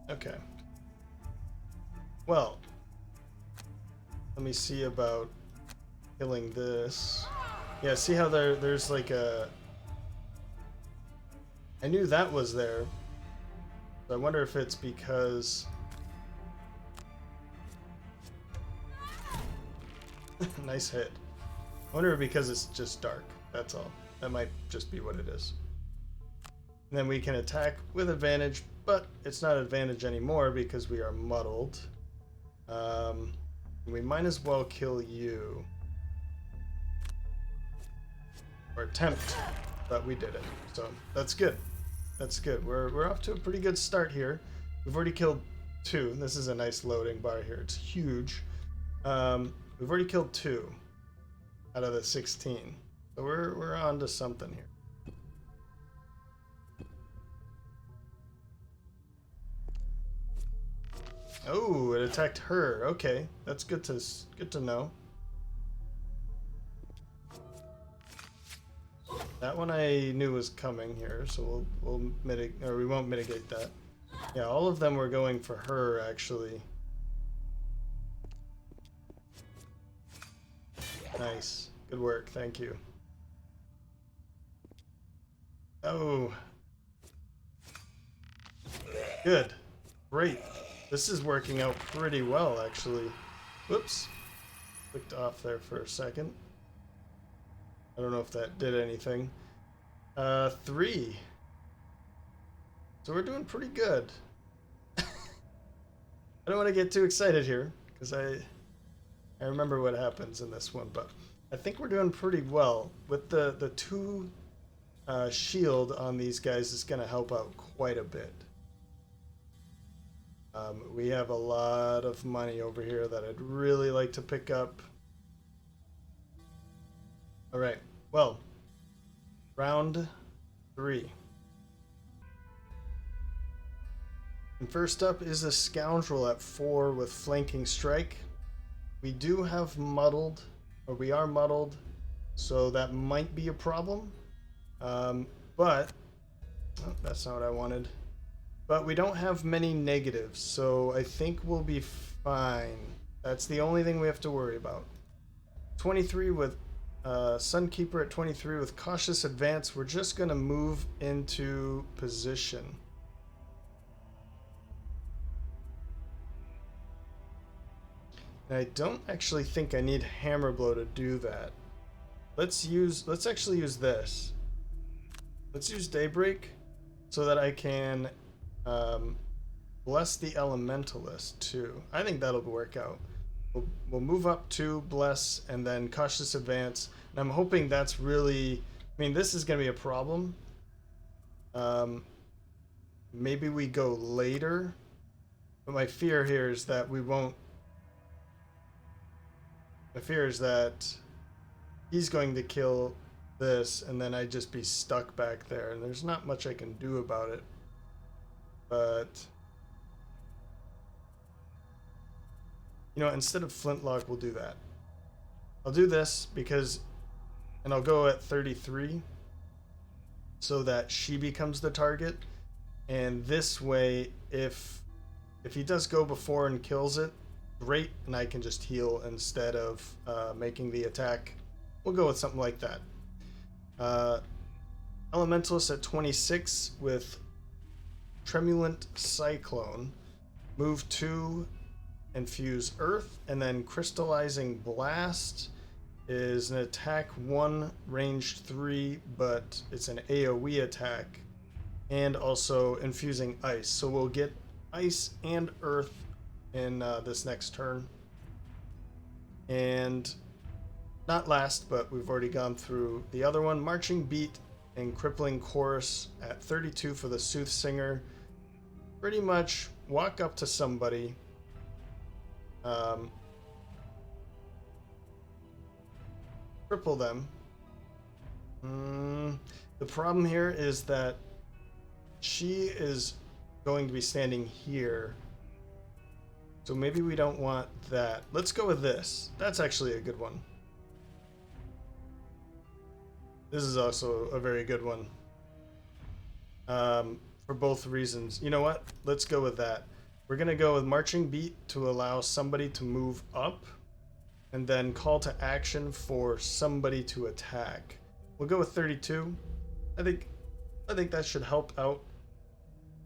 Okay. Well, let me see about killing this. Yeah, see how there's like a... I knew that was there. So I wonder if it's because... Nice hit. I wonder if because it's just dark. That's all. That might just be what it is. And then we can attack with advantage, but it's not advantage anymore because we are muddled. We might as well kill you. Or attempt, but we did it. So that's good. That's good. We're off to a pretty good start here. We've already killed 2. This is a nice loading bar here. It's huge. We've already killed 2 out of the 16. So we're on to something here. Oh, it attacked her. Okay, that's good to know. That one I knew was coming here, so we'll mitigate, or we won't mitigate that. Yeah, all of them were going for her actually. Nice, good work, thank you. Oh, good, great. This is working out pretty well actually. Whoops, clicked off there for a second. I don't know if that did anything. 3. So we're doing pretty good. I don't want to get too excited here, because I remember what happens in this one, but I think we're doing pretty well. With the 2 shield on these guys is going to help out quite a bit. We have a lot of money over here that I'd really like to pick up. Alright, well, Round 3. And first up is a Scoundrel at 4 with flanking strike. We do have muddled, or we are muddled, so that might be a problem. But oh, that's not what I wanted. But we don't have many negatives, so I think we'll be fine. That's the only thing we have to worry about. 23 with Sunkeeper at 23 with cautious advance. We're just going to move into position. And I don't actually think I need Hammer Blow to do that. Let's actually use this. Let's use Daybreak so that I can bless the Elementalist too. I think that'll work out. We'll move up to bless and then cautious advance. And I'm hoping that's really, I mean, this is going to be a problem. Maybe we go later. But my fear here is that we won't. My fear is that he's going to kill this and then I'd just be stuck back there. And there's not much I can do about it. But you know, instead of Flintlock, we'll do that. I'll do this because, and I'll go at 33 so that she becomes the target. And this way, if he does go before and kills it, great, and I can just heal instead of making the attack. We'll go with something like that. Elementalist at 26 with Tremulant Cyclone. Move 2, infuse Earth, and then Crystallizing Blast is an attack 1, range 3, but it's an AoE attack, and also infusing Ice. So we'll get Ice and Earth in this next turn. And not last, but we've already gone through the other one. Marching Beat and Crippling Chorus at 32 for the Soothsinger. Pretty much walk up to somebody. Cripple them. The problem here is that she is going to be standing here. So maybe we don't want that. Let's go with this. That's actually a good one. This is also a very good one. For both reasons. You know what? Let's go with that. We're going to go with Marching Beat to allow somebody to move up, and then Call to Action for somebody to attack. We'll go with 32. I think that should help out.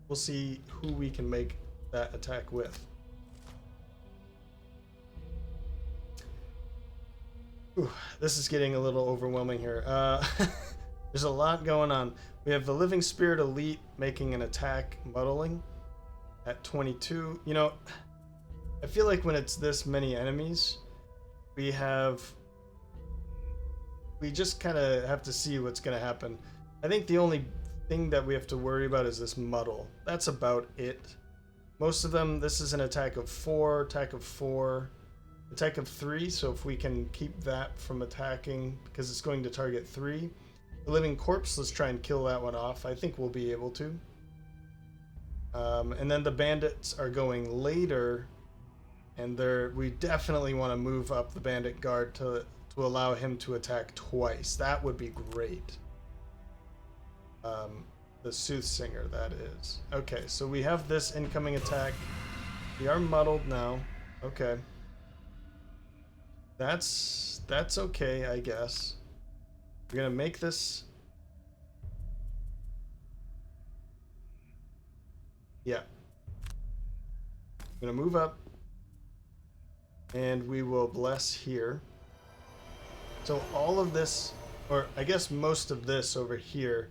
We'll see who we can make that attack with. Ooh, this is getting a little overwhelming here. There's a lot going on. We have the Living Spirit Elite making an attack muddling at 22. You know, I feel like when it's this many enemies, we just kind of have to see what's going to happen. I think the only thing that we have to worry about is this muddle. That's about it. Most of them, this is an attack of 4, attack of 4, attack of 3, so if we can keep that from attacking, because it's going to target 3. The Living Corpse, let's try and kill that one off. I think we'll be able to. And then the Bandits are going later, and we definitely want to move up the Bandit Guard to allow him to attack twice. That would be great. The Soothsinger, that is. Okay, so we have this incoming attack. We are muddled now. Okay. That's okay, I guess. We're gonna make this. Yeah. I'm gonna move up, and we will bless here. So all of this, or I guess most of this over here,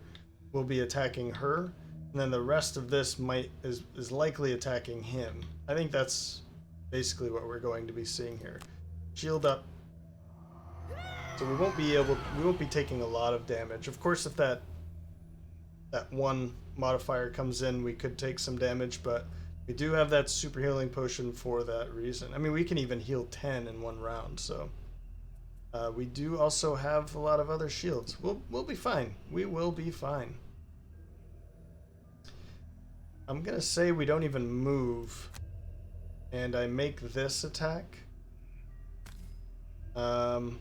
will be attacking her, and then the rest of this is likely attacking him. I think that's basically what we're going to be seeing here. Shield up. So we won't be taking a lot of damage. Of course, if that one modifier comes in, we could take some damage, but we do have that super healing potion for that reason. I mean, we can even heal 10 in one round, so We do also have a lot of other shields. We'll be fine. We will be fine. I'm gonna say we don't even move, and I make this attack. Man,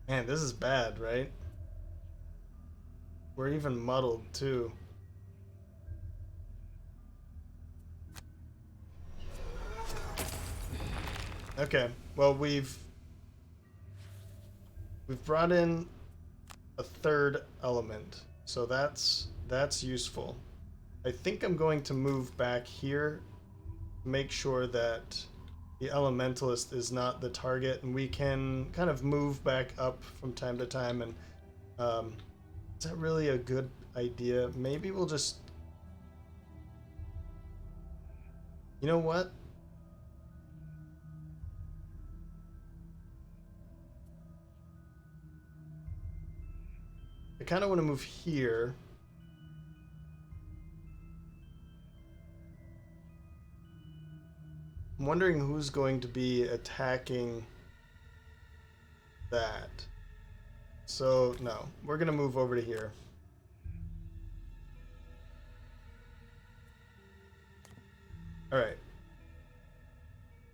this is bad, right? We're even muddled too. Okay, well we've brought in a third element, so that's useful. I think I'm going to move back here, make sure that the Elementalist is not the target, and we can kind of move back up from time to time. And is that really a good idea? Maybe we'll just... You know what? I kind of want to move here. I'm wondering who's going to be attacking that. So, no. We're going to move over to here. Alright.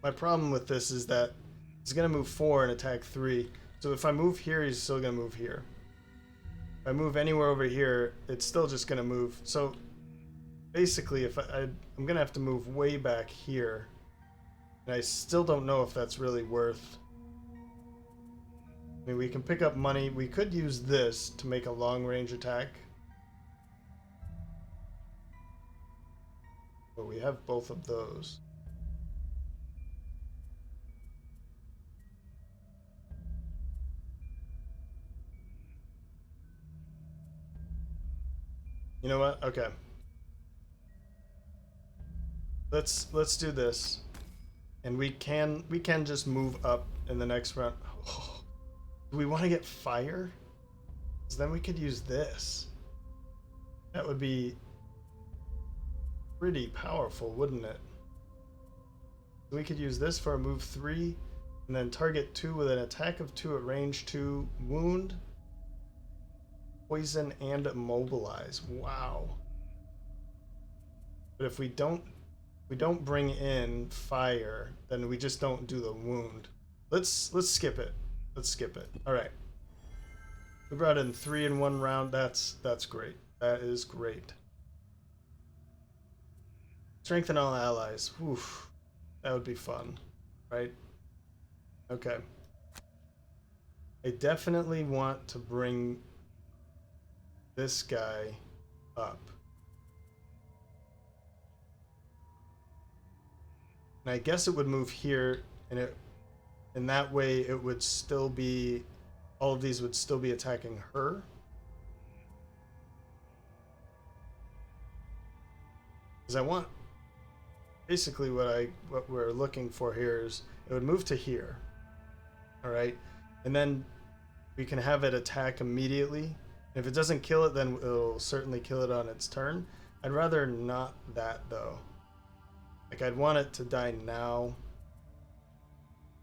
My problem with this is that he's going to move 4 and attack 3. So if I move here, he's still going to move here. If I move anywhere over here, it's still just going to move. So basically, if I'm going to have to move way back here. And I still don't know if that's really worth... I mean, we can pick up money. We could use this to make a long-range attack. But we have both of those. You know what? Okay. Let's do this. And we can just move up in the next round. Oh, do we want to get fire? Because then we could use this. That would be pretty powerful, wouldn't it? We could use this for a move 3, and then target 2 with an attack of 2 at range 2, wound, poison, and immobilize. Wow. But if we don't bring in fire, then we just don't do the wound. Let's skip it. Let's skip it. All right. We brought in 3 in 1 round. That's great. That is great. Strengthen all allies. Oof. That would be fun, right? Okay. I definitely want to bring this guy up. And I guess it would move here, and in that way it would still be, all of these would still be attacking her. Because I want, basically what we're looking for here is it would move to here. All right, and then we can have it attack immediately. If it doesn't kill it, then it'll certainly kill it on its turn. I'd rather not that though. Like, I'd want it to die now.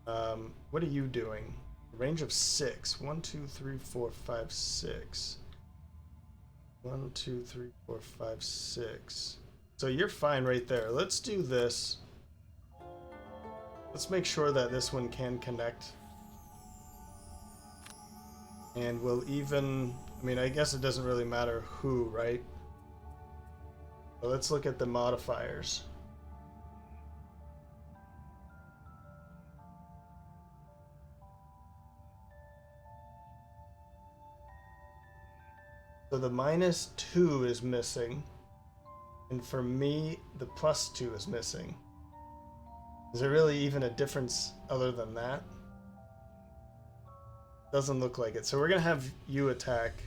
What are you doing? Range of 6. 1, 2, 3, 4, 5, 6. 1, 2, 3, 4, 5, 6. So you're fine right there. Let's do this. Let's make sure that this one can connect. And we'll even... I mean, I guess it doesn't really matter who, right? But let's look at the modifiers. So the -2 is missing, and for me, the +2 is missing. Is there really even a difference other than that? Doesn't look like it. So we're gonna have you attack,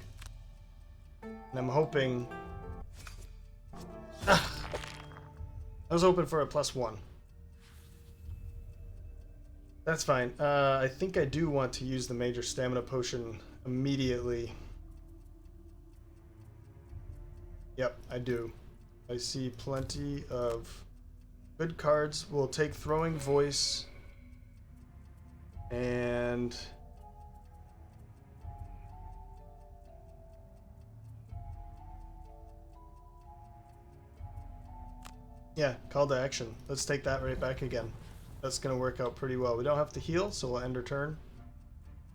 and I'm hoping... I was hoping for a +1. That's fine. I think I do want to use the major stamina potion immediately. Yep, I do. I see plenty of good cards. We'll take Throwing Voice. And yeah, call to action. Let's take that right back again. That's going to work out pretty well. We don't have to heal, so we'll end our turn.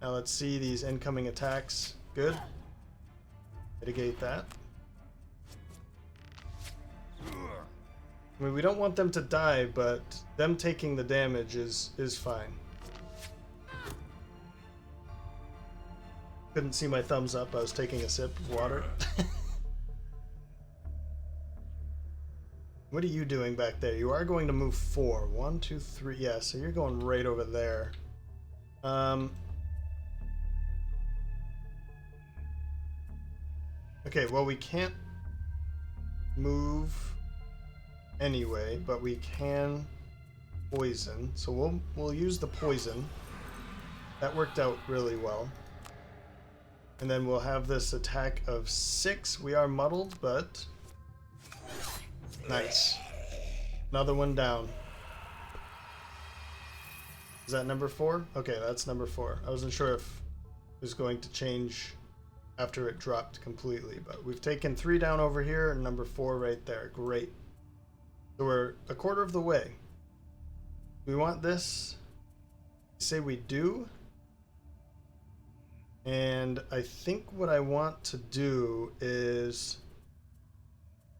Now let's see these incoming attacks. Good. Mitigate that. I mean, we don't want them to die, but them taking the damage is fine. Couldn't see my thumbs up. I was taking a sip of water. What are you doing back there? You are going to move 4. 1, 2, 3. Yeah, so you're going right over there. Okay, well, we can't move anyway, but we can poison. So we'll use the poison. That worked out really well. And then we'll have this attack of 6. We are muddled, but nice. Another one down. Is that number 4? Okay, that's number 4. I wasn't sure if it was going to change after it dropped completely, but we've taken 3 down over here and number 4 right there. Great. So we're a quarter of the way. We want this. Say we do. And I think what I want to do is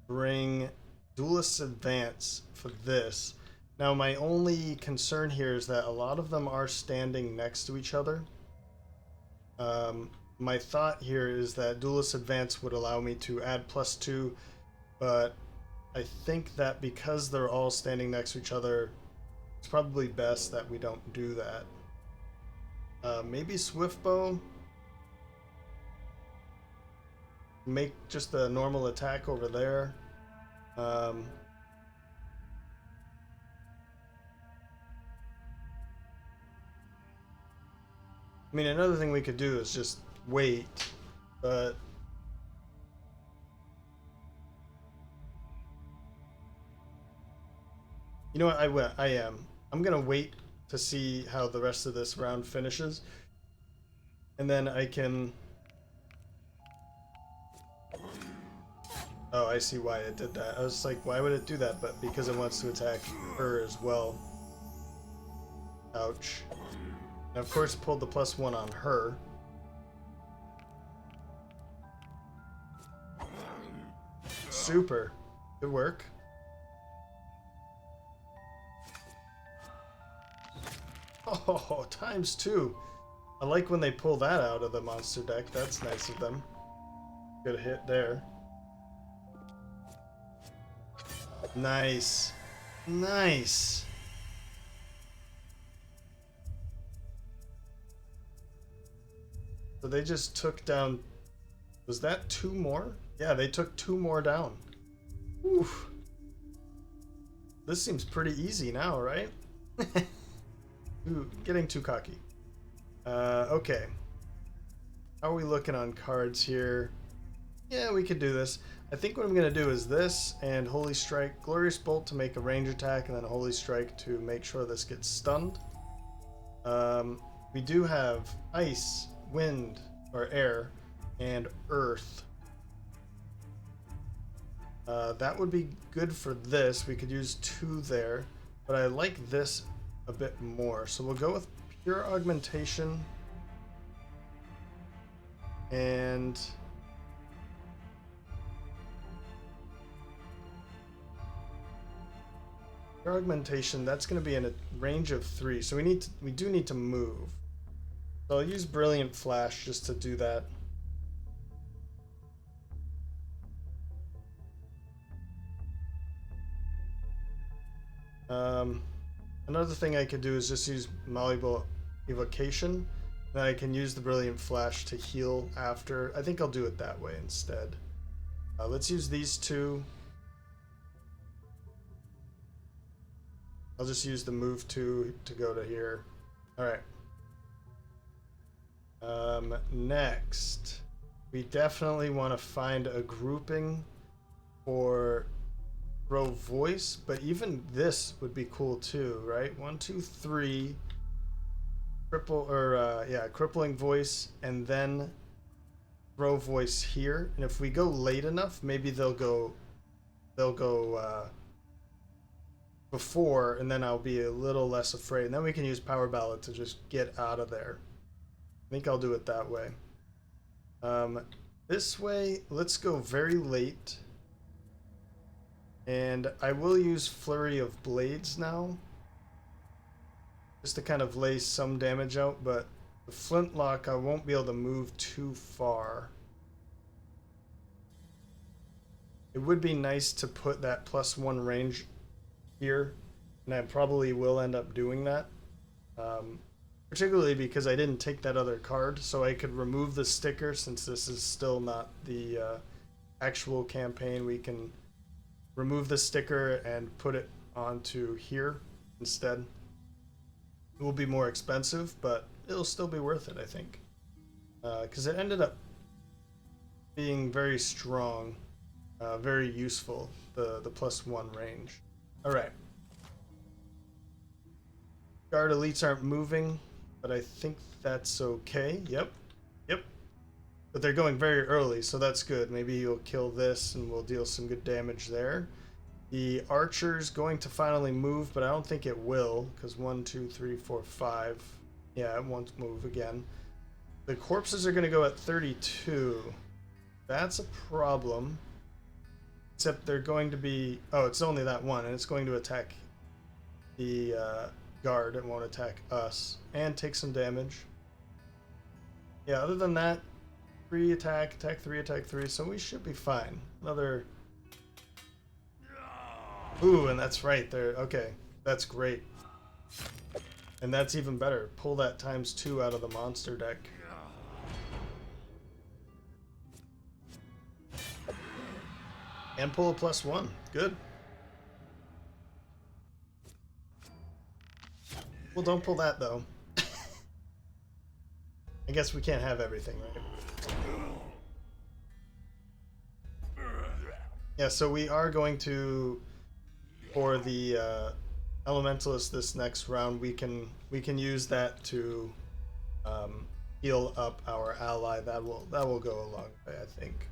bring Duelist's Advance for this. Now my only concern here is that a lot of them are standing next to each other. My thought here is that Duelist's Advance would allow me to add +2, but I think that because they're all standing next to each other, it's probably best that we don't do that. Maybe Swiftbow. Make just a normal attack over there. I mean, another thing we could do is just wait, but you know what? I am. I'm gonna wait to see how the rest of this round finishes, and then I can. Oh, I see why it did that. I was like, why would it do that? But because it wants to attack her as well. Ouch. And of course, pulled the +1 on her. Super. Good work. Oh, ×2. I like when they pull that out of the monster deck. That's nice of them. Good hit there. Nice. Nice. So they just took down... Was that 2 more? Yeah, they took 2 more down. Oof. This seems pretty easy now, right? Ooh, getting too cocky. Okay. How are we looking on cards here? Yeah, we could do this. I think what I'm going to do is this, and Holy Strike, Glorious Bolt to make a range attack, and then Holy Strike to make sure this gets stunned. We do have Ice, Wind, or Air, and Earth. That would be good for this. We could use 2 there, but I like this a bit more. So we'll go with Pure Augmentation, and... Augmentation, that's going to be in a range of 3, so we do need to move. So I'll use Brilliant Flash just to do that. Another thing I could do is just use Malleable Evocation. Then I can use the Brilliant Flash to heal after. I think I'll do it that way instead. Let's use these 2. I'll just use the move to go to here. Alright. Next, we definitely want to find a grouping for throw voice, but even this would be cool too, right? 1, 2, 3. crippling voice, and then throw voice here. And if we go late enough, maybe they'll go before, and then I'll be a little less afraid. And then we can use power ballad to just get out of there. I think I'll do it that way. This way, let's go very late. And I will use Flurry of Blades now, just to kind of lay some damage out, but the Flintlock, I won't be able to move too far. It would be nice to put that +1 range here, and I probably will end up doing that. Particularly because I didn't take that other card, so I could remove the sticker since this is still not the actual campaign. We can remove the sticker and put it onto here instead. It will be more expensive, but it'll still be worth it, I think. Because it ended up being very strong, very useful, the +1 range. Alright. Guard elites aren't moving, but I think that's okay. Yep. But they're going very early, so that's good. Maybe you'll kill this and we'll deal some good damage there. The archer's going to finally move, but I don't think it will, because 1, 2, 3, 4, 5. Yeah, it won't move again. The corpses are going to go at 32. That's a problem. Except they're going to be... Oh, it's only that one, and it's going to attack the guard. It won't attack us. And take some damage. Yeah, other than that, 3 attack, attack 3, attack 3, so we should be fine. Another... Ooh, and that's right there. Okay, that's great. And that's even better. Pull that ×2 out of the monster deck. And pull a +1. Good. Well, don't pull that, though. I guess we can't have everything, right? Yeah, so we are going to, for the Elementalist this next round, we can use that to heal up our ally. That will go a long way, I think.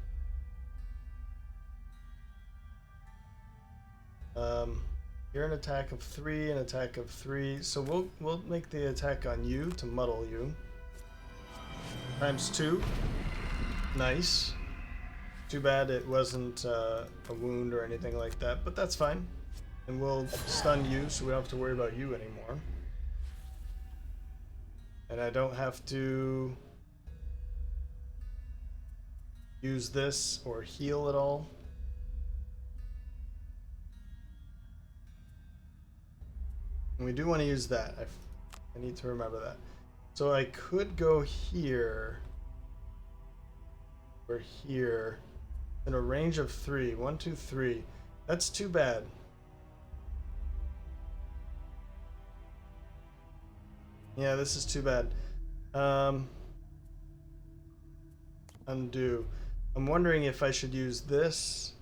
You're an attack of 3, an attack of 3. So we'll make the attack on you to muddle you. ×2. Nice. Too bad it wasn't a wound or anything like that, but that's fine. And we'll stun you, so we don't have to worry about you anymore. And I don't have to use this or heal at all. And we do want to use that. I need to remember that. So I could go here or here in a range of 3. 1, 2, 3. That's too bad. Yeah, this is too bad. Undo. I'm wondering if I should use this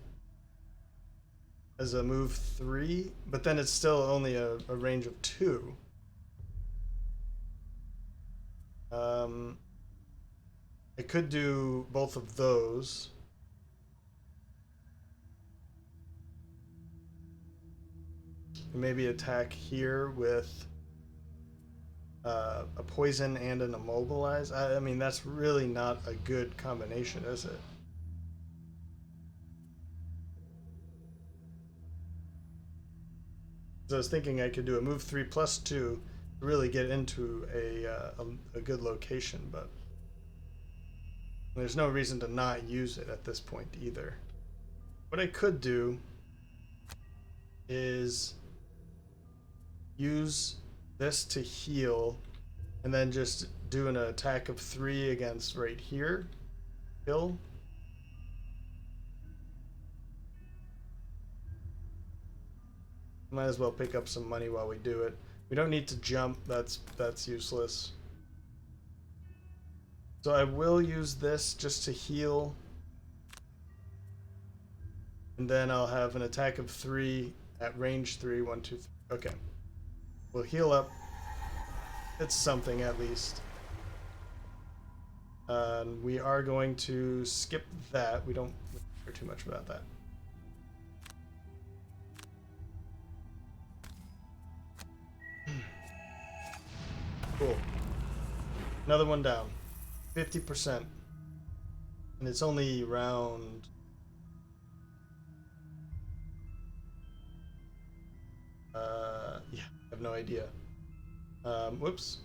as a move 3, but then it's still only a range of 2. I could do both of those. Maybe attack here with a poison and an immobilize. I mean, that's really not a good combination, is it? So I was thinking I could do a move 3 +2 to really get into a good location, but there's no reason to not use it at this point either. What I could do is use this to heal and then just do an attack of 3 against right here. Kill. Might as well pick up some money while we do it. We don't need to jump, that's useless. So I will use this just to heal. And then I'll have an attack of 3 at range 3. 1, 2, 3. Okay. We'll heal up. it's something at least. We are going to skip that. We don't care too much about that. Cool. Another one down. 50%. And it's only round... yeah, I have no idea. Whoops.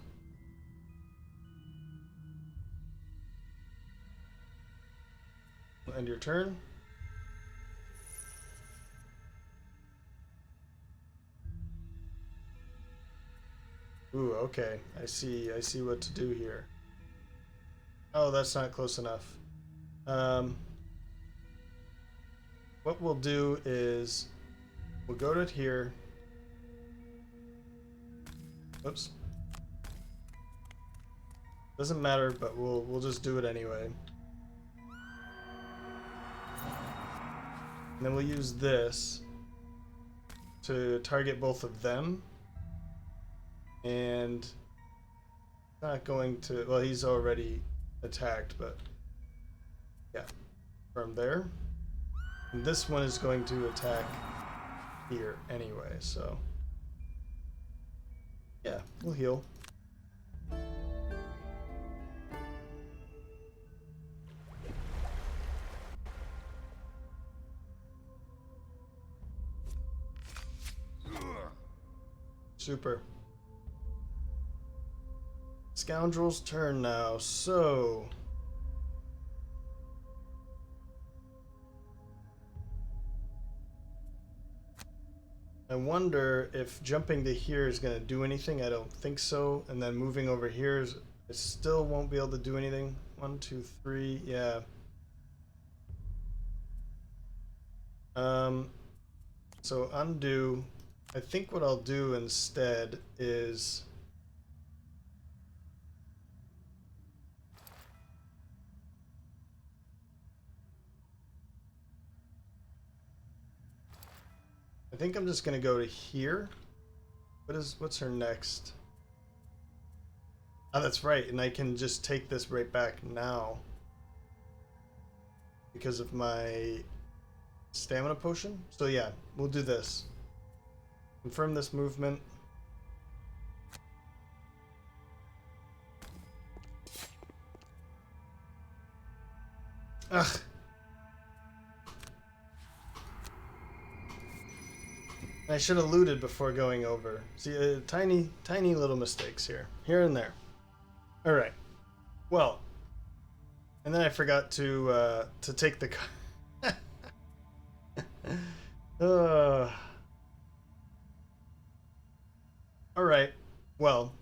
End your turn. Ooh, okay. I see what to do here. Oh, that's not close enough. What we'll do is we'll go to here. Oops. Doesn't matter, but we'll just do it anyway. And then we'll use this to target both of them. And not going to, well, he's already attacked, but yeah, from there. And this one is going to attack here anyway, so yeah, we'll heal. Super. Scoundrel's turn now, so I wonder if jumping to here is going to do anything. I don't think so. And then moving over here is, I still won't be able to do anything. 1, 2, 3, yeah. So undo. I think what I'll do instead is I think I'm just gonna go to here. What's her next? Oh, that's right, and I can just take this right back now because of my stamina potion. So yeah, we'll do this. Confirm this movement. Ugh. I should have looted before going over. See, tiny little mistakes here and there. All right. Well, and then I forgot to take the. All right. Well,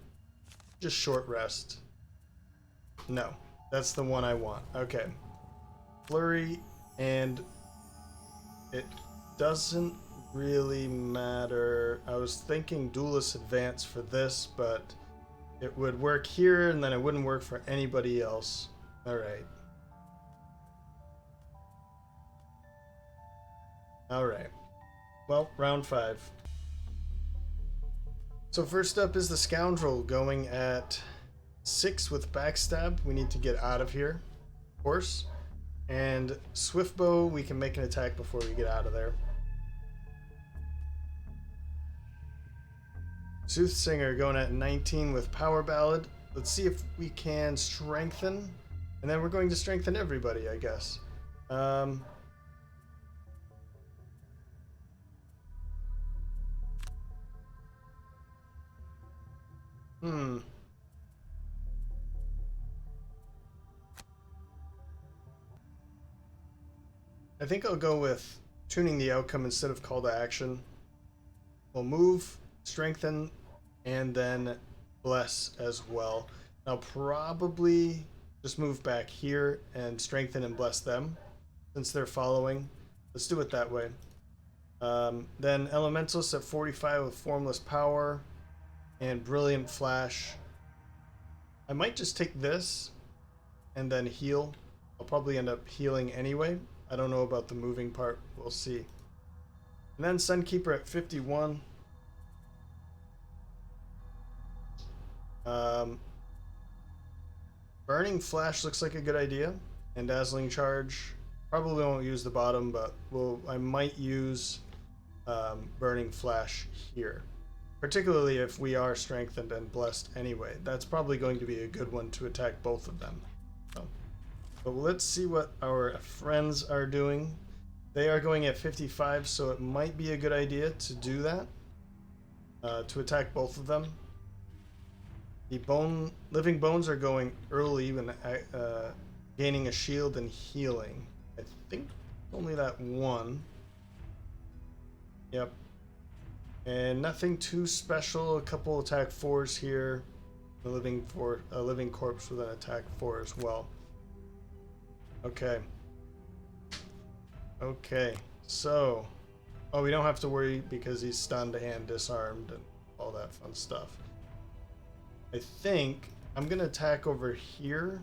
just short rest. No, that's the one I want. Okay. Flurry, and it doesn't really matter. I was thinking Duelist Advance for this, but it would work here, and then it wouldn't work for anybody else. Alright. Alright. Well, round 5. So first up is the Scoundrel going at 6 with Backstab. We need to get out of here, of course. And Swiftbow, we can make an attack before we get out of there. Soothsinger going at 19 with Power Ballad. Let's see if we can strengthen. And then we're going to strengthen everybody, I guess. I think I'll go with tuning the outcome instead of call to action. We'll move, strengthen, and then bless as well. I'll probably just move back here and strengthen and bless them since they're following. Let's do it that way. Then Elementalist at 45 with Formless Power and Brilliant Flash. I might just take this and then heal. I'll probably end up healing anyway. I don't know about the moving part. We'll see. And then Sunkeeper at 51. Um, Burning Flash looks like a good idea, and Dazzling Charge. Probably won't use the bottom, but I might use Burning Flash here. Particularly if we are strengthened and blessed anyway. That's probably going to be a good one to attack both of them. So, but let's see what our friends are doing. They are going at 55, so it might be a good idea to do that. To attack both of them. The living bones are going early when gaining a shield and healing. I think only that one. Yep. And nothing too special. A couple attack 4s here. A living corpse with an attack 4 as well. Okay. Okay. So, oh, we don't have to worry because he's stunned and disarmed and all that fun stuff. I think I'm gonna attack over here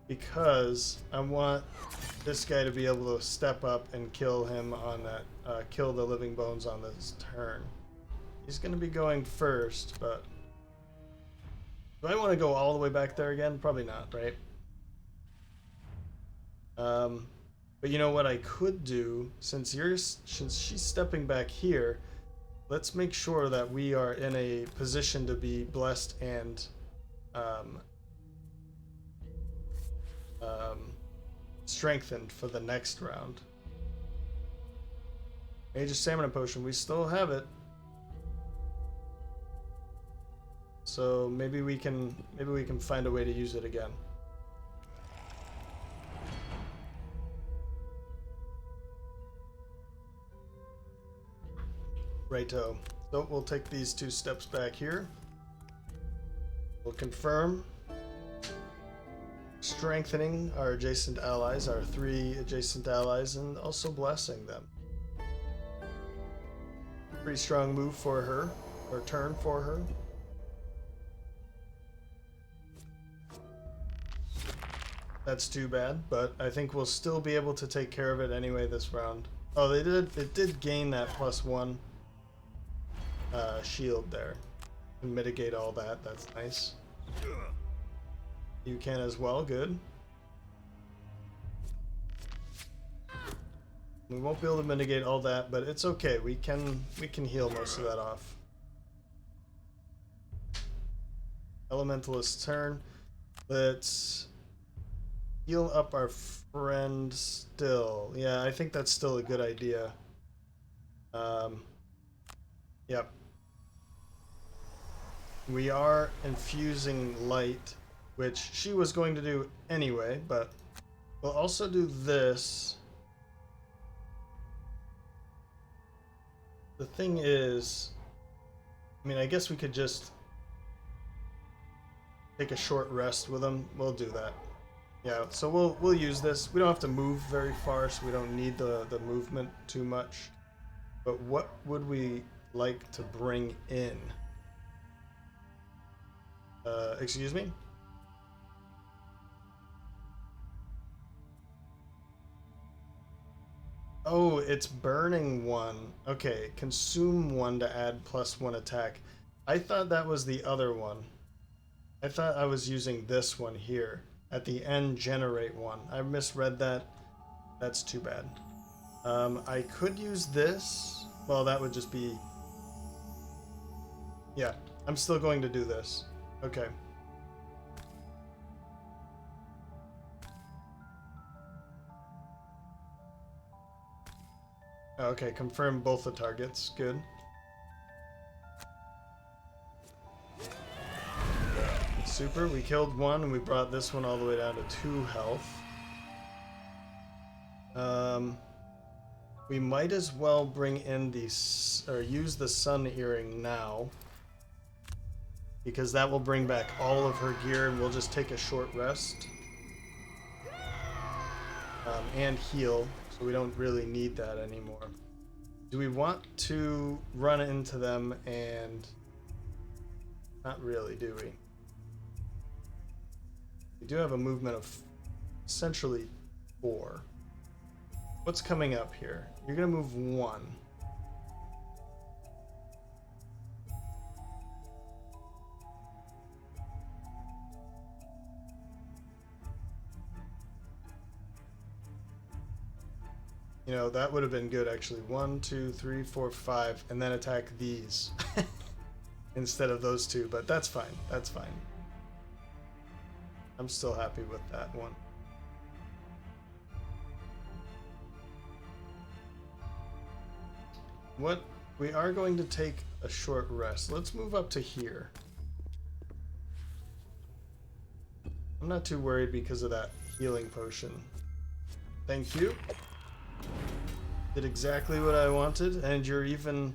because I want this guy to be able to step up and kill him on that, kill the living bones on this turn. He's gonna be going first, but do I want to go all the way back there again? Probably not, right? But you know what I could do, since she's stepping back here, let's make sure that we are in a position to be blessed and strengthened for the next round. Major Stamina Potion, we still have it. So maybe we can find a way to use it again. Righto. So we'll take these 2 steps back here. We'll confirm strengthening our adjacent allies, our 3 adjacent allies, and also blessing them. Pretty strong move for her, or turn for her. That's too bad, but I think we'll still be able to take care of it anyway this round. Oh, it did gain that +1 shield there. And mitigate all that, that's nice. You can as well, good. We won't be able to mitigate all that, but it's okay. We can heal most of that off. Elementalist's turn. Let's heal up our friend still. Yeah, I think that's still a good idea. Yep. We are infusing light, which she was going to do anyway, but we'll also do this. The thing is, I mean, I guess we could just take a short rest with them. We'll do that. Yeah, so we'll use this. We don't have to move very far, so we don't need the movement too much. But what would we like to bring in? Excuse me? Oh, it's burning 1. Okay, consume 1 to add +1 attack. I thought that was the other one. I thought I was using this one here. At the end, generate 1. I misread that. That's too bad. I could use this. Well, that would just be... Yeah, I'm still going to do this. Okay. Okay, confirm both the targets. Good. Super, we killed 1 and we brought this one all the way down to 2 health. We might as well bring in use the Sun Earring now, because that will bring back all of her gear and we'll just take a short rest. And heal, so we don't really need that anymore. Do we want to run into them and... Not really, do we? We do have a movement of essentially 4. What's coming up here? You're gonna move 1. You know, that would have been good actually. 1, 2, 3, 4, 5, and then attack these instead of those two. But that's fine. That's fine. I'm still happy with that one. What we are going to take a short rest. Let's move up to here. I'm not too worried because of that healing potion. Thank you. Did exactly what I wanted, and you're even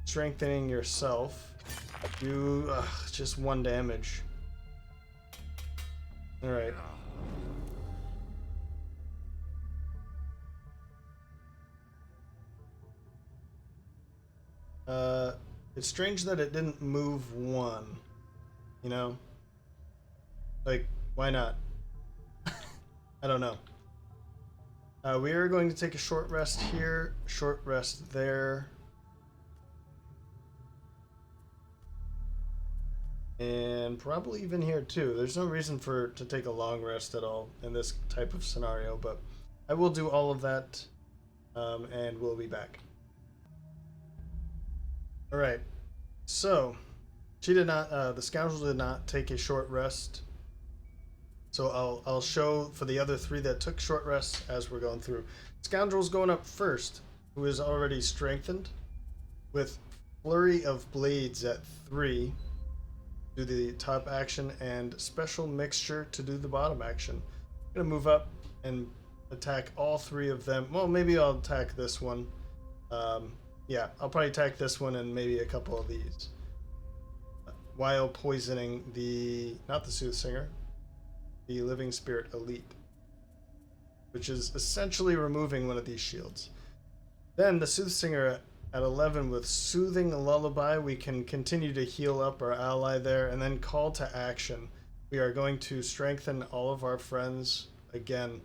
strengthening yourself. You just 1 damage. All right. It's strange that it didn't move 1. You know, like why not? I don't know. We are going to take a short rest here, short rest there. And probably even here too. There's no reason to take a long rest at all in this type of scenario, but I will do all of that, and we'll be back. Alright, so she did not, the Scoundrel did not take a short rest. So I'll show for the other 3 that took short rests as we're going through. Scoundrel's going up first, who is already strengthened with Flurry of Blades at 3, do the top action, and Special Mixture to do the bottom action. I'm gonna move up and attack all 3 of them. Well, maybe I'll attack this one. Yeah, I'll probably attack this one and maybe a couple of these, while poisoning not the Soothsinger, the Living Spirit Elite, which is essentially removing one of these shields. Then the Soothsinger at 11 with Soothing Lullaby, we can continue to heal up our ally there, and then call to action. We are going to strengthen all of our friends again.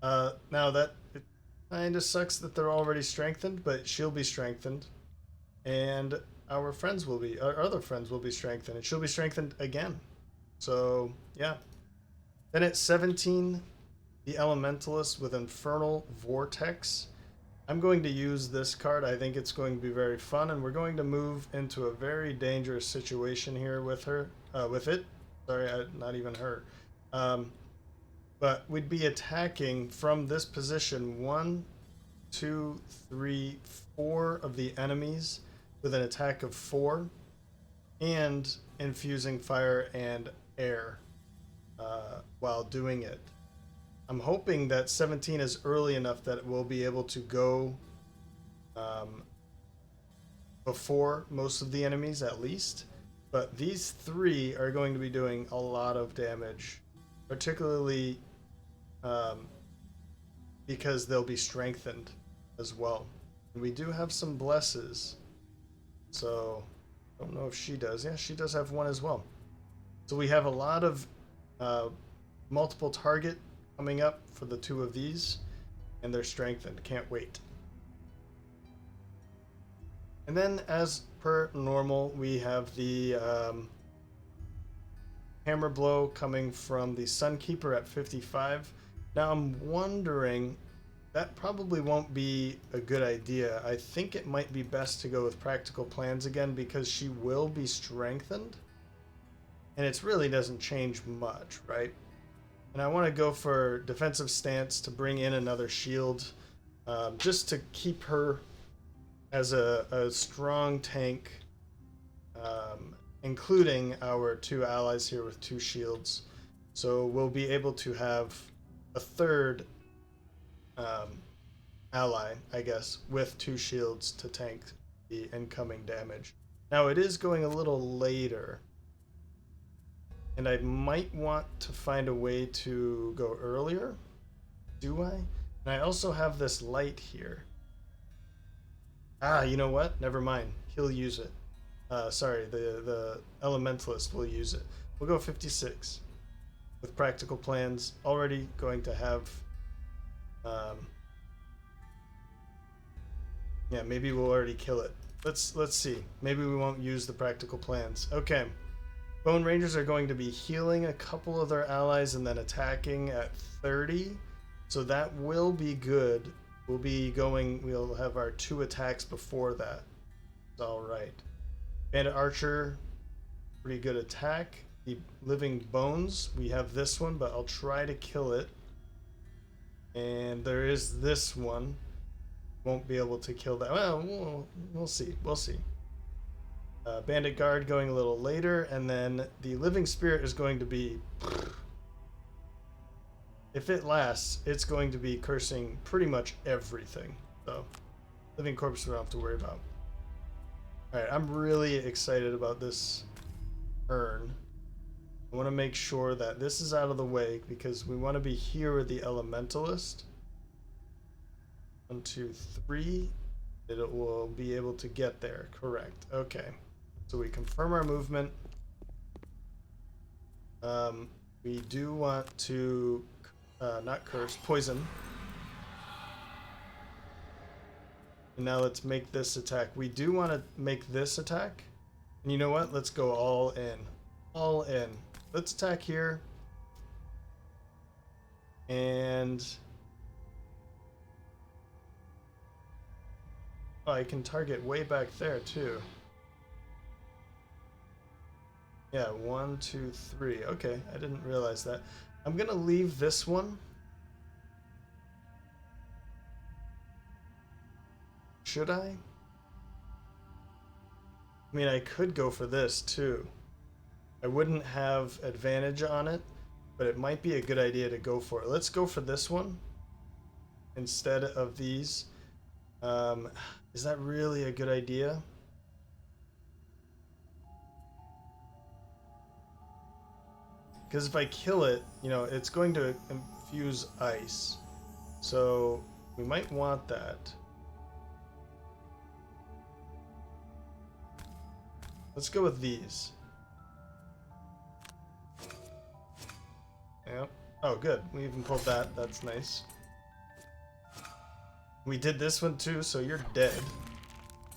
Now that it kind of sucks that they're already strengthened, but she'll be strengthened, and our other friends will be strengthened, and she'll be strengthened again. So yeah. Then at 17, the Elementalist with Infernal Vortex. I'm going to use this card. I think it's going to be very fun, and we're going to move into a very dangerous situation here with it. Sorry, not even her. But we'd be attacking from this position 1, 2, 3, 4 of the enemies with an attack of 4, and infusing fire and air while doing it. I'm hoping that 17 is early enough that we'll be able to go before most of the enemies at least. But these 3 are going to be doing a lot of damage, particularly because they'll be strengthened as well. And we do have some blesses, so I don't know if she does. Yeah, she does have 1 as well. So we have a lot of multiple target coming up for the 2 of these, and they're strengthened. Can't wait. And then, as per normal, we have the hammer blow coming from the Sunkeeper at 55. Now I'm wondering, that probably won't be a good idea. I think it might be best to go with Practical Plans again, because she will be strengthened, and it really doesn't change much, right? And I want to go for Defensive Stance to bring in another shield, just to keep her as a strong tank, including our 2 allies here with 2 shields. So we'll be able to have a third ally, I guess, with 2 shields to tank the incoming damage. Now it is going a little later, and I might want to find a way to go earlier. Do I? And I also have this light here. Ah, you know what? Never mind. He'll use it. Sorry, the Elementalist will use it. We'll go 56 with Practical Plans. Already going to have... yeah, maybe we'll already kill it. Let's see. Maybe we won't use the Practical Plans. Okay. Bone Rangers are going to be healing a couple of their allies and then attacking at 30. So that will be good. We'll be going, we'll have our 2 attacks before that. It's alright. Bandit Archer, pretty good attack. The Living Bones, we have this one, but I'll try to kill it. And there is this one. Won't be able to kill that. Well, we'll see. We'll see. Bandit Guard going a little later, and then the Living Spirit is going to be... If it lasts, it's going to be cursing pretty much everything. So, Living Corpse we don't have to worry about. Alright, I'm really excited about this turn. I want to make sure that this is out of the way because we want to be here with the Elementalist. 1, 2, 3. It will be able to get there. Correct. Okay. So we confirm our movement. We do want to not curse, poison. And now let's make this attack. We do want to make this attack. And you know what? Let's go all in. All in. Let's attack here. And... oh, I can target way back there too. Yeah, 1, 2, 3. Okay, I didn't realize that. I'm gonna leave this one. Should I? I mean, I could go for this too. I wouldn't have advantage on it, but it might be a good idea to go for it. Let's go for this one instead of these. Is that really a good idea? Because if I kill it, you know, it's going to infuse ice. So we might want that. Let's go with these. Yep. Oh, good. We even pulled that. That's nice. We did this one too, so you're dead.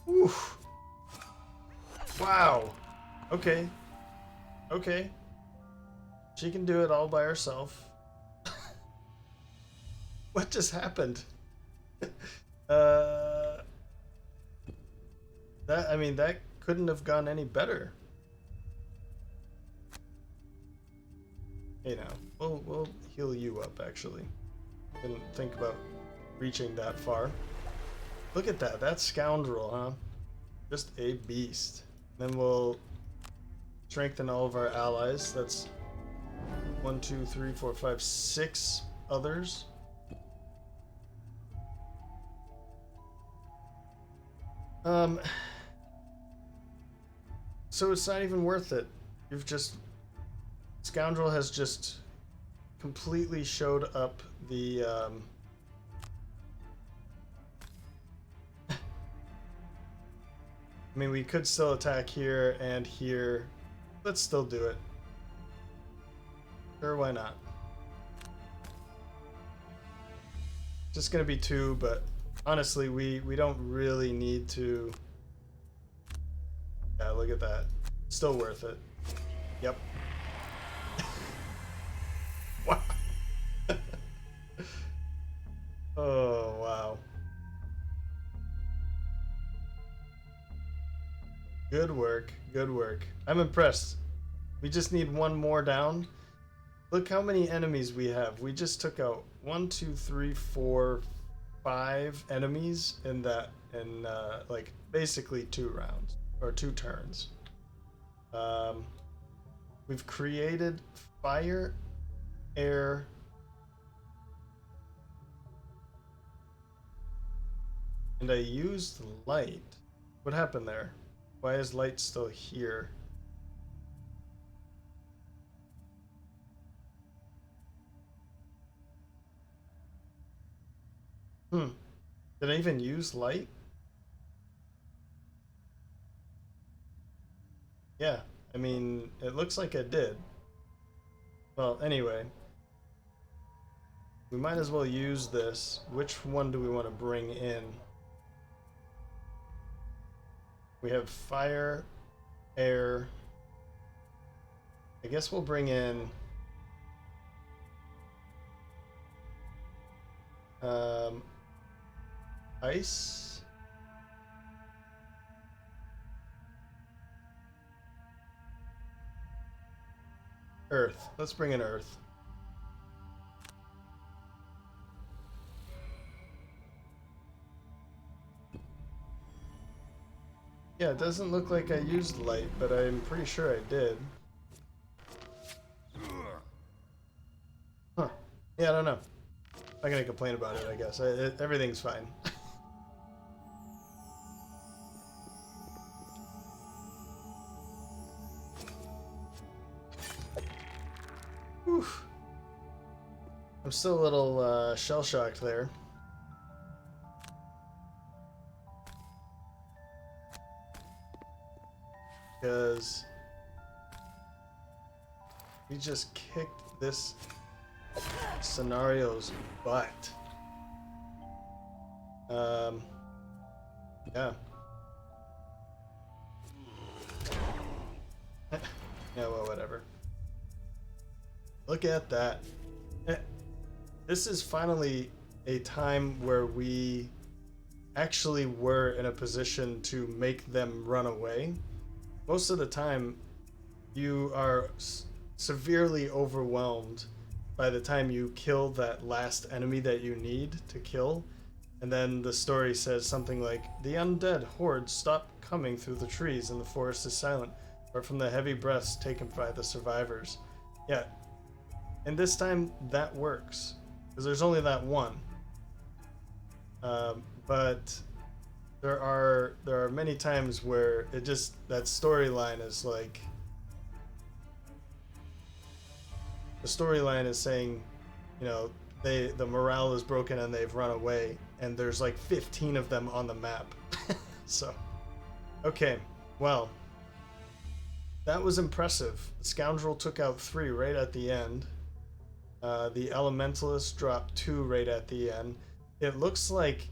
Oof. Wow. Okay. Okay. She can do it all by herself. What just happened? That, I mean, that couldn't have gone any better. Hey now, we'll heal you up actually. Didn't think about reaching that far. Look at that, that's Scoundrel, huh? Just a beast. Then we'll strengthen all of our allies. That's 1, 2, 3, 4, 5, 6 others. So it's not even worth it. You've just... Scoundrel has just completely showed up the... I mean, we could still attack here and here. Let's still do it. Sure, why not? Just gonna be 2, but honestly, we don't really need to... Yeah, look at that. Still worth it. Yep. Wow. Oh, wow. Good work. Good work. I'm impressed. We just need 1 more down. Look how many enemies we have. We just took out 1, 2, 3, 4, 5 enemies in that, in like basically 2 rounds or 2 turns. We've created fire, air, and I used light. What happened there? Why is light still here? Did I even use light? Yeah, I mean, it looks like I did. Well, anyway. We might as well use this. Which one do we want to bring in? We have fire, air. I guess we'll bring in... Ice. Earth. Let's bring in Earth. Yeah, it doesn't look like I used light, but I'm pretty sure I did. Huh. Yeah, I don't know. I'm not gonna complain about it, I guess. Everything's fine. Whew. I'm still a little shell-shocked there. Because we just kicked this scenario's butt. Yeah. Yeah, well, whatever. Look at that. This is finally a time where we actually were in a position to make them run away. Most of the time, you are severely overwhelmed by the time you kill that last enemy that you need to kill. And then the story says something like, the undead horde stop coming through the trees and the forest is silent, or from the heavy breaths taken by the survivors. Yeah. And this time, that works. Because there's only that one. But there are many times where it just, that storyline is like, the storyline is saying, you know, the morale is broken and they've run away, and there's like 15 of them on the map. So, okay, well, that was impressive. The Scoundrel took out 3 right at the end. The Elementalist dropped 2 right at the end. It looks like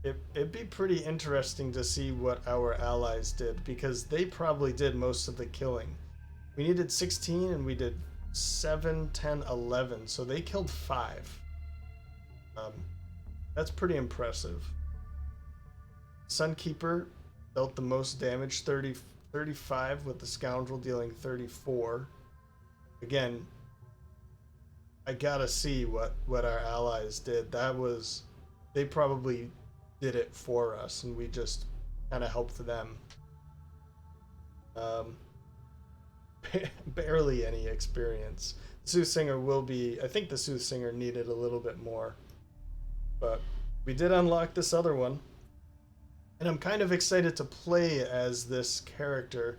it'd be pretty interesting to see what our allies did, because they probably did most of the killing. We needed 16 and we did 7, 10, 11, so they killed 5. That's pretty impressive. Sunkeeper dealt the most damage, 35, with the Scoundrel dealing 34. Again, I gotta see what our allies did. They probably did it for us, and we just kind of helped them. Barely any experience. Soothsinger will be, I think the Soothsinger needed a little bit more. But we did unlock this other one. And I'm kind of excited to play as this character,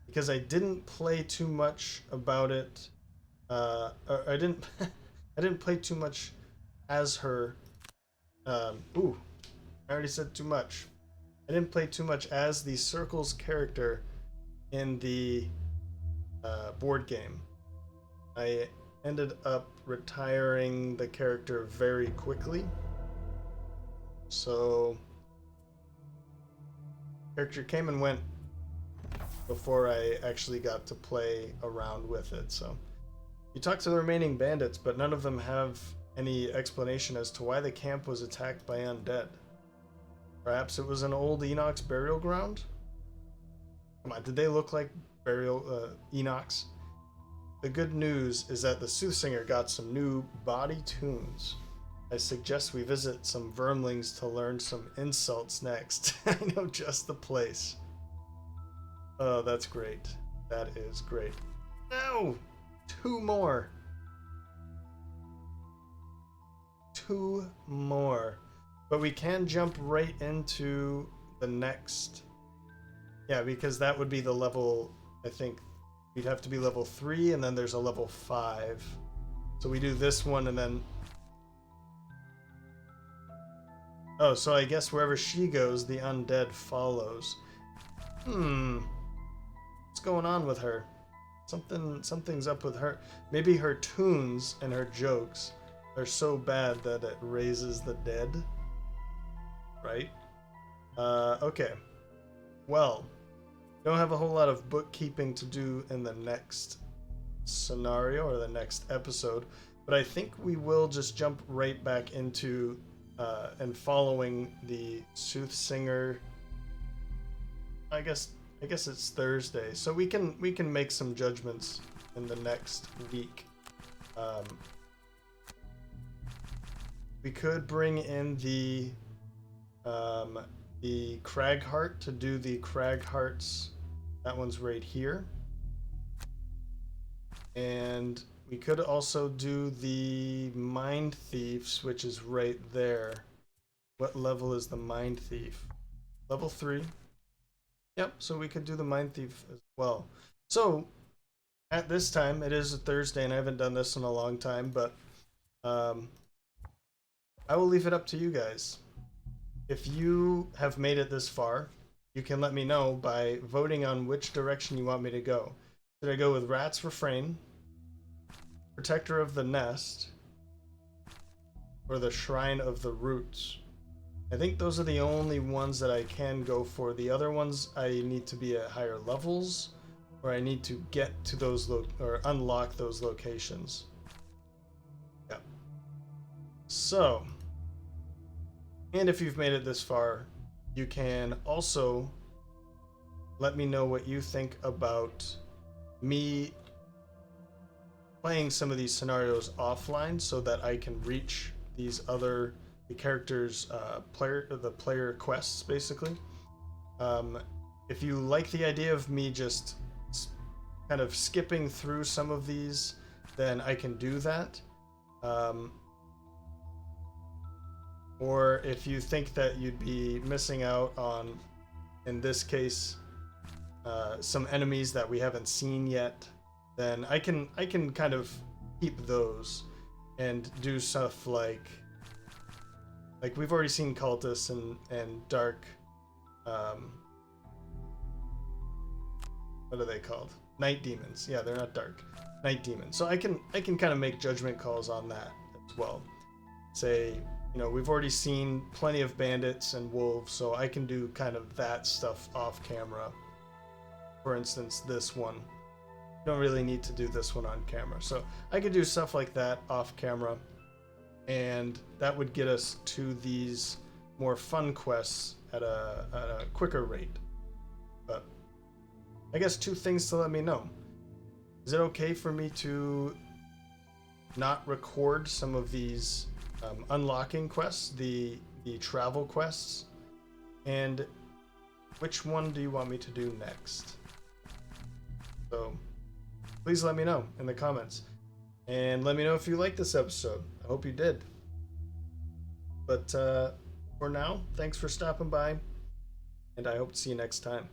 because I didn't play too much about it. I didn't play too much as her. I already said too much. I didn't play too much as the Circles character in the board game. I ended up retiring the character very quickly. So, character came and went before I actually got to play around with it. So, you talk to the remaining bandits, but none of them have any explanation as to why the camp was attacked by undead. Perhaps it was an old Enoch's burial ground? Come on, did they look like Enoch's? The good news is that the Soothsinger got some new body tunes. I suggest we visit some vermlings to learn some insults next. I know just the place. Oh, that's great. That is great. No! 2 more. 2 more. But we can jump right into the next. Yeah, because that would be the level, I think, we'd have to be level 3, and then there's a level 5. So we do this one, and then... Oh, so I guess wherever she goes, the undead follows. What's going on with her? Something's up with her. Maybe her tunes and her jokes are so bad that it raises the dead. Right? Okay. Well, don't have a whole lot of bookkeeping to do in the next scenario or the next episode, but I think we will just jump right back into and following the Soothsinger. I guess it's Thursday, so we can make some judgments in the next week. We could bring in the Cragheart to do the Craghearts. That one's right here. And we could also do the Mind Thieves, which is right there. What level is the Mind Thief? Level 3. Yep, so we could do the Mind Thief as well. So, at this time, it is a Thursday, and I haven't done this in a long time, but I will leave it up to you guys. If you have made it this far, you can let me know by voting on which direction you want me to go. Should I go with Rat's Refrain, Protector of the Nest, or the Shrine of the Roots? I think those are the only ones that I can go for. The other ones I need to be at higher levels, or I need to get to those or unlock those locations. Yeah. So, and if you've made it this far, you can also let me know what you think about me playing some of these scenarios offline so that I can reach these other the characters player quests, basically. If you like the idea of me just kind of skipping through some of these, then I can do that. Or if you think that you'd be missing out on, in this case, some enemies that we haven't seen yet, then I can kind of keep those and do stuff like we've already seen cultists and dark, what are they called? Night demons. Yeah, they're not dark. Night demons. So I can kind of make judgment calls on that as well. Say, we've already seen plenty of bandits and wolves, so I can do kind of that stuff off camera. For instance, this one. You don't really need to do this one on camera. So I could do stuff like that off camera, and that would get us to these more fun quests at a quicker rate. But I guess 2 things to let me know. Is it okay for me to not record some of these unlocking quests, the travel quests? And which one do you want me to do next? So please let me know in the comments. And let me know if you liked this episode. I hope you did. But for now, thanks for stopping by, and I hope to see you next time.